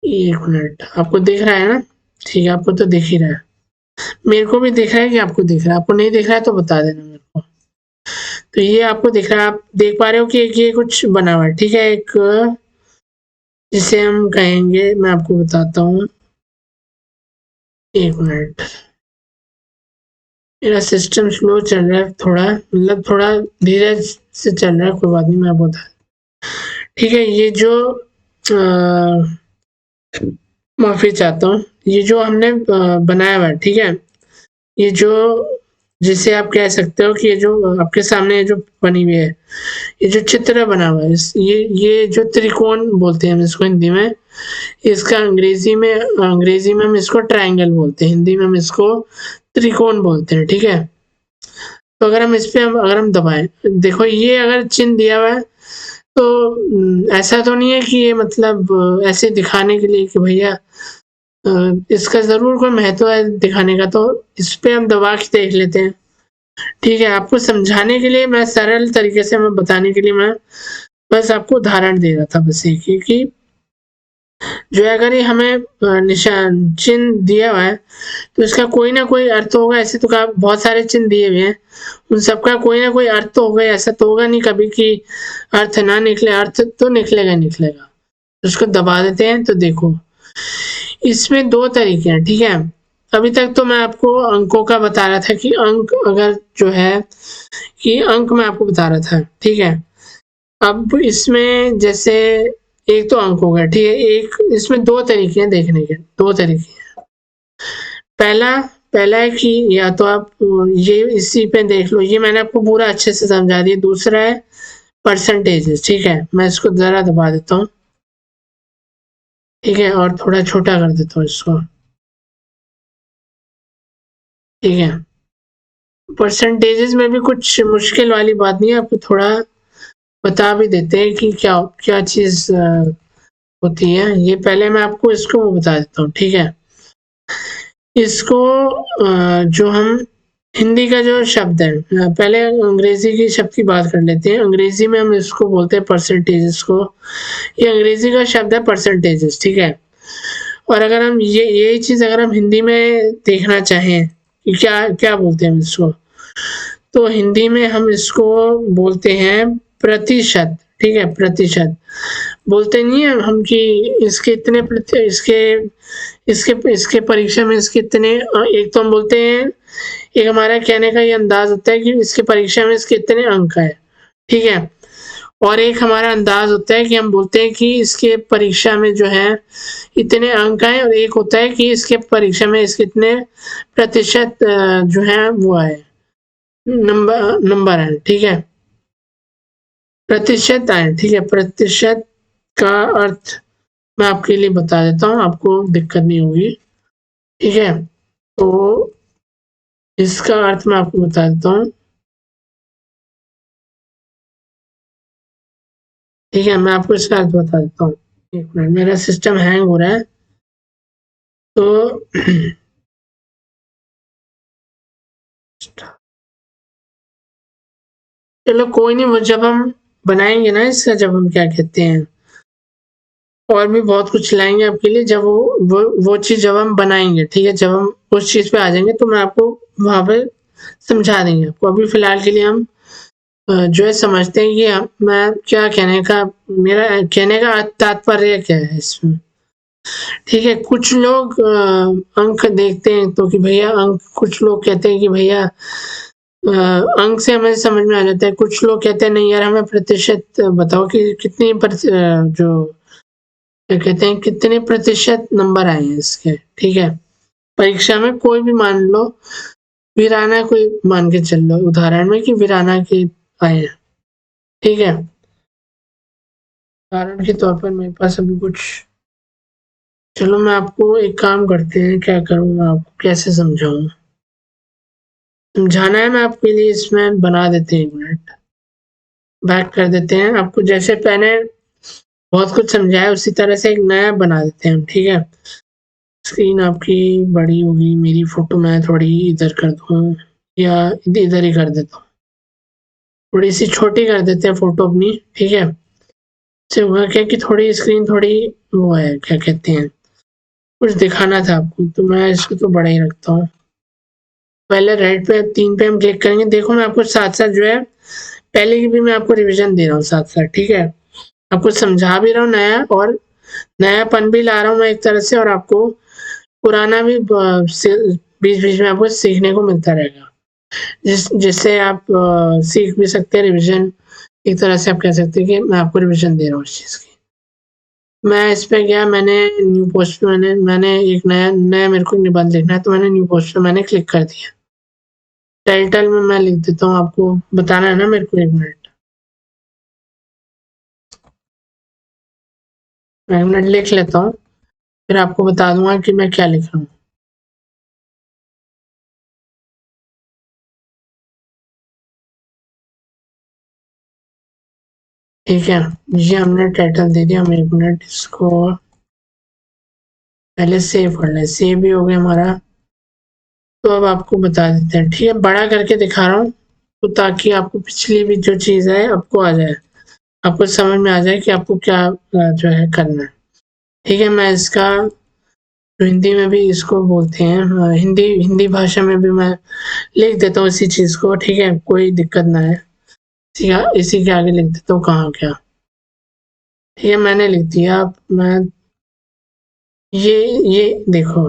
एक मिनट, आपको दिख रहा है ना? ठीक है, आपको तो दिख ही रहा है, मेरे को भी दिख रहा है कि आपको दिख रहा है। आपको नहीं दिख रहा है तो बता देना मेरे को। तो ये आपको दिख रहा है, आप देख पा रहे हो कि ये कुछ बना हुआ है, ठीक है। एक जिसे हम कहेंगे, मैं आपको बताता हूँ, एक मिनट। मेरा सिस्टम स्लो चल रहा है थोड़ा, मतलब थोड़ा धीरे से चल रहा है, कोई बात नहीं, मैं आपको बता, ठीक है। ये जो माफी चाहता हूँ, ये जो हमने बनाया हुआ है, ठीक है। ये जो जिसे आप कह सकते हो कि ये जो आपके सामने जो बनी हुई है, ये जो चित्र बना हुआ है, ये जो त्रिकोण बोलते हैं हम इसको हिंदी में, इसका अंग्रेजी में हम इसको ट्रायंगल बोलते हैं, हिंदी में हम इसको त्रिकोण बोलते हैं, ठीक है। तो अगर हम इस पे अगर हम दबाएं, देखो ये अगर चिन्ह दिया हुआ है तो ऐसा तो नहीं है कि ये मतलब ऐसे दिखाने के लिए कि भैया इसका जरूर कोई महत्व है दिखाने का, तो इस पे हम दबा के देख लेते हैं, ठीक है। आपको समझाने के लिए, मैं सरल तरीके से मैं बताने के लिए मैं बस आपको उदाहरण दे रहा था, बस एक ही कि जो अगर ये हमें निशान चिन्ह दिया हुआ है तो इसका कोई ना कोई अर्थ होगा। ऐसे तो बहुत सारे चिन्ह दिए हुए हैं, उन सबका कोई ना कोई अर्थ तो होगा, ऐसा तो होगा नहीं कभी कि अर्थ ना निकले, अर्थ तो निकलेगा। तो उसको दबा देते हैं, तो देखो इसमें दो तरीके हैं, ठीक है। अभी तक तो मैं आपको अंकों का बता रहा था कि अंक अगर जो है कि अंक मैं आपको बता रहा था, ठीक है। अब इसमें जैसे एक तो अंक हो गया, ठीक है। एक इसमें दो तरीके हैं देखने के, दो तरीके हैं। पहला है कि या तो आप ये इसी पे देख लो, ये मैंने आपको पूरा अच्छे से समझा दिया। दूसरा है परसेंटेजेस, ठीक है। मैं इसको जरा दबा देता हूँ, ठीक है, और थोड़ा छोटा कर देता हूँ इसको, ठीक है। परसेंटेजेस में भी कुछ मुश्किल वाली बात नहीं है, आपको थोड़ा बता भी देते हैं कि क्या क्या चीज होती है। ये पहले मैं आपको इसको बता देता हूँ, ठीक है। इसको जो हम हिंदी का जो शब्द है, पहले अंग्रेजी की शब्द की बात कर लेते हैं। अंग्रेजी में हम इसको बोलते हैं परसेंटेजेस को, ये अंग्रेजी का शब्द है परसेंटेजेस, ठीक है। और अगर हम यही चीज अगर हम हिंदी में देखना चाहें कि क्या क्या बोलते हैं हम इसको, तो हिंदी में हम इसको बोलते हैं प्रतिशत, ठीक है। प्रतिशत बोलते नहीं है हम कि इसके इतने इसके इसके इसके परीक्षा में इसके इतने, एक तो हम बोलते हैं, एक हमारा कहने का ये अंदाज होता है कि इसके परीक्षा में इसके इतने अंक है, ठीक है। और एक हमारा अंदाज होता है कि हम बोलते हैं कि इसके परीक्षा में जो है इतने अंक आए, और एक होता है कि इसके परीक्षा में इसके इतने प्रतिशत जो है वो आए, नंबर है, ठीक है। प्रतिशत आए, ठीक है। प्रतिशत का अर्थ मैं आपके लिए बता देता हूँ, आपको दिक्कत नहीं होगी, ठीक है। तो इसका अर्थ मैं आपको बता देता हूँ, ठीक है। मैं आपको इसका अर्थ बता देता हूँ, एक मिनट, मेरा सिस्टम हैंग हो रहा है तो चलो कोई नहीं, वो जब हम बनाएंगे ना इसका, जब हम क्या कहते हैं, और भी बहुत कुछ लाएंगे आपके लिए, जब वो चीज जब हम बनाएंगे, ठीक है, जब हम उस चीज पे आ जाएंगे तो मैं आपको वहां पे समझा देंगे आपको। अभी फिलहाल के लिए हम जो है समझते हैं कि मैं क्या कहने का, मेरा कहने का तात्पर्य क्या है इसमें। ठीक है, कुछ लोग अंक देखते हैं तो कि भैया अंक, कुछ लोग कहते हैं कि भैया अंक से हमें समझ में आ जाता है, कुछ लोग कहते हैं नहीं यार हमें प्रतिशत बताओ कि कितनी जो क्या कहते हैं कितने प्रतिशत नंबर आए हैं इसके। ठीक है, परीक्षा में कोई भी मान लो, वीराना कोई मान के चल लो उदाहरण में कि वीराना के आए हैं। ठीक है, उदाहरण के तौर पर मेरे पास अभी कुछ, चलो मैं आपको एक काम करते हैं, क्या करूँ मैं आपको कैसे समझाऊं, समझाना है मैं आपके लिए, इसमें बना देते हैं, 1 मिनट बैक कर देते हैं आपको, जैसे मैंने बहुत कुछ समझाया उसी तरह से एक नया बना देते हैं हम। ठीक है, स्क्रीन आपकी बड़ी होगी, मेरी फोटो मैं थोड़ी इधर कर दूँ या इधर ही कर देता हूँ, थोड़ी सी छोटी कर देते हैं फोटो अपनी। ठीक है, इससे हुआ क्या कि थोड़ी स्क्रीन थोड़ी वो है, क्या कहते हैं, कुछ दिखाना था आपको, तो मैं इसको तो बड़ा ही रखता हूँ। पहले राइट पे 3 पे हम क्लिक करेंगे, देखो मैं आपको साथ साथ जो है पहले की भी मैं आपको रिवीजन दे रहा हूँ साथ साथ। ठीक है, आपको समझा भी रहा हूँ नया, और नयापन भी ला रहा हूँ मैं एक तरह से, और आपको पुराना भी बीच बीच में आपको सीखने को मिलता रहेगा, जिससे आप सीख भी सकते हैं। रिवीजन एक तरह से आप कह सकते हैं कि मैं आपको रिवीजन दे रहा हूँ इस चीज़ की। मैं इस पे गया, मैंने न्यू पोस्ट पे मैंने एक नया मेरे को निबंध लिखना है, तो मैंने न्यू पोस्ट पे मैंने क्लिक कर दिया। टाइटल में मैं लिख देता हूँ, आपको बताना है ना मेरे को, 1 मिनट, मैं 1 मिनट लिख लेता हूँ, फिर आपको बता दूंगा कि मैं क्या लिख रहा हूँ। ठीक है, ये हमने टाइटल दे दिया, हम 1 मिनट इसको पहले सेव कर लें, सेव भी हो गया हमारा। तो अब आपको बता देते हैं, ठीक है, बड़ा करके दिखा रहा हूँ, तो ताकि आपको पिछली भी जो चीज़ है आपको आ जाए, आपको समझ में आ जाए कि आपको क्या जो है करना है। ठीक है, मैं इसका तो हिंदी में भी इसको बोलते हैं, हिंदी हिंदी भाषा में भी मैं लिख देता हूँ इसी चीज़ को। ठीक है, कोई दिक्कत ना है, इसी के आगे लिख देता हूँ कहाँ क्या। ठीक है, मैंने लिख दिया। अब मैं ये देखो,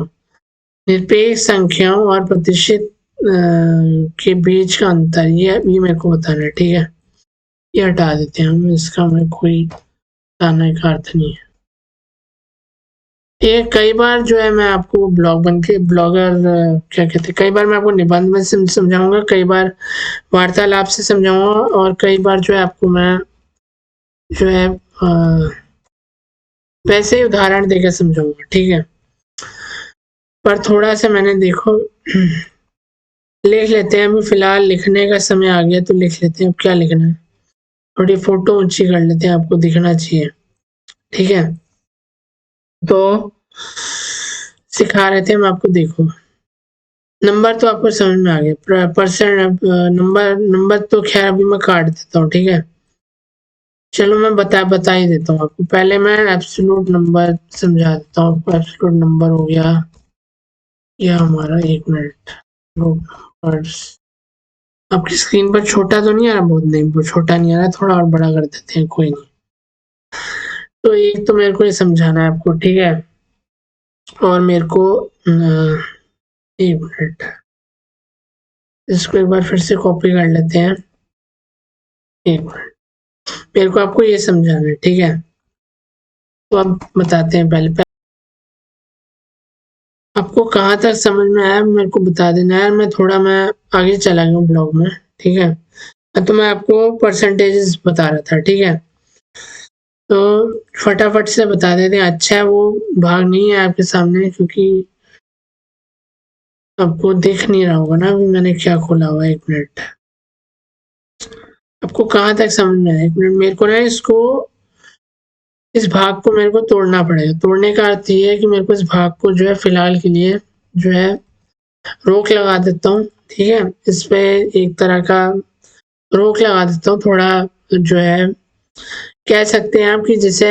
निरपेक्ष संख्याओं और प्रतिशत के बीच का अंतर, ये मेरे को बताना है। ठीक है, ये हटा देते हैं हम, इसका में कोई बताने का अर्थ नहीं है। ये कई बार जो है मैं आपको ब्लॉग बन के ब्लॉगर क्या कहते हैं, कई बार मैं आपको निबंध में समझाऊंगा, कई बार वार्तालाप से समझाऊंगा, और कई बार जो है आपको मैं जो है वैसे ही उदाहरण देकर समझाऊंगा। ठीक है, पर थोड़ा सा मैंने देखो लिख लेते हैं, अभी फिलहाल लिखने का समय आ गया, तो लिख लेते हैं अब क्या लिखना है। थोड़ी फोटो ऊंची कर लेते हैं, आपको दिखना चाहिए। ठीक है, तो सिखा रहे थे हम आपको, देखो नंबर तो आपको समझ में आ गया, परसेंट नंबर तो खैर अभी मैं काट देता हूँ। ठीक है, चलो मैं बता ही देता हूँ आपको, पहले मैं एब्सोल्यूट नंबर समझा देता हूँ आपको। एब्सोल्यूट नंबर हो गया यह हमारा, 1 मिनट, नंबर्स आपकी स्क्रीन पर छोटा तो नहीं आ रहा, बहुत नहीं, वो छोटा नहीं आ रहा, थोड़ा और बड़ा कर देते हैं, कोई नहीं। तो एक तो मेरे को ये समझाना है आपको। ठीक है, और मेरे को 1 मिनट, इसको एक बार फिर से कॉपी कर लेते हैं। 1 मिनट, मेरे को आपको ये समझाना है। ठीक है, तो अब बताते हैं, पहले आपको कहाँ तक समझ में आया मेरे को बता देना यार, मैं आगे चला गया ब्लॉग में। ठीक है, तो मैं आपको परसेंटेजेस बता रहा था। ठीक है, तो फटाफट से बता देते हैं। अच्छा है वो भाग नहीं है आपके सामने, क्योंकि आपको दिख नहीं रहा होगा ना अभी मैंने क्या खोला हुआ है। 1 मिनट, आपको कहाँ तक समझ में आया? 1 मिनट, मेरे को ना इसको, इस भाग को मेरे को तोड़ना पड़ेगा। तोड़ने का अर्थ ये है कि मेरे को इस भाग को जो है फिलहाल के लिए जो है रोक लगा देता हूँ। ठीक है, इस पे एक तरह का रोक लगा देता हूँ, थोड़ा जो है कह सकते हैं आप कि जैसे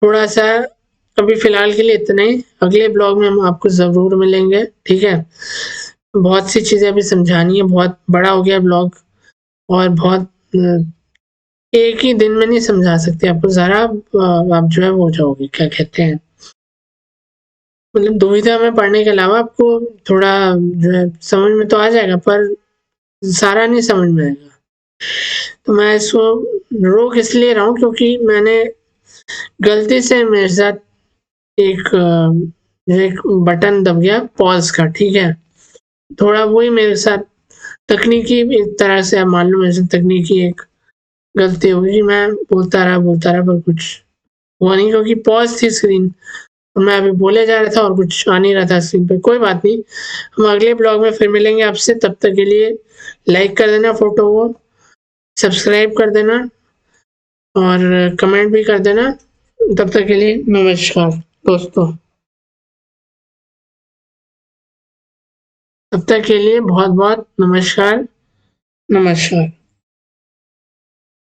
थोड़ा सा अभी फिलहाल के लिए इतना ही, अगले ब्लॉग में हम आपको ज़रूर मिलेंगे। ठीक है, बहुत सी चीज़ें अभी समझानी है, बहुत बड़ा हो गया ब्लॉग, और बहुत एक ही दिन में नहीं समझा सकते आपको, ज़रा आप जो है वो हो जाओगे, क्या कहते हैं, मतलब दुविधा में पढ़ने के अलावा आपको थोड़ा जो है समझ में तो आ जाएगा, पर सारा नहीं समझ में आएगा। तो मैं इसको रोक इसलिए रहा हूँ क्योंकि मैंने गलती से मेरे साथ एक बटन दब गया पॉज़ का, ठीक है? थोड़ा वही मेरे साथ तकनीकी एक तरह से आप मान लो मेरे से तकनीकी एक गलती हो गई। मैं बोलता रहा पर कुछ हुआ नहीं क्योंकि पॉज़ थी स्क्रीन और मैं अभी बोले जा रहा था और कुछ आ नहीं रहा था स्क्रीन पे। कोई बात नहीं, हम अगले ब्लॉग में फिर मिलेंगे आपसे, तब तक के लिए लाइक कर देना फ़ोटो को, सब्सक्राइब कर देना और कमेंट भी कर देना। तब तक के लिए नमस्कार दोस्तों। तब तक के लिए बहुत-बहुत नमस्कार, नमस्कार।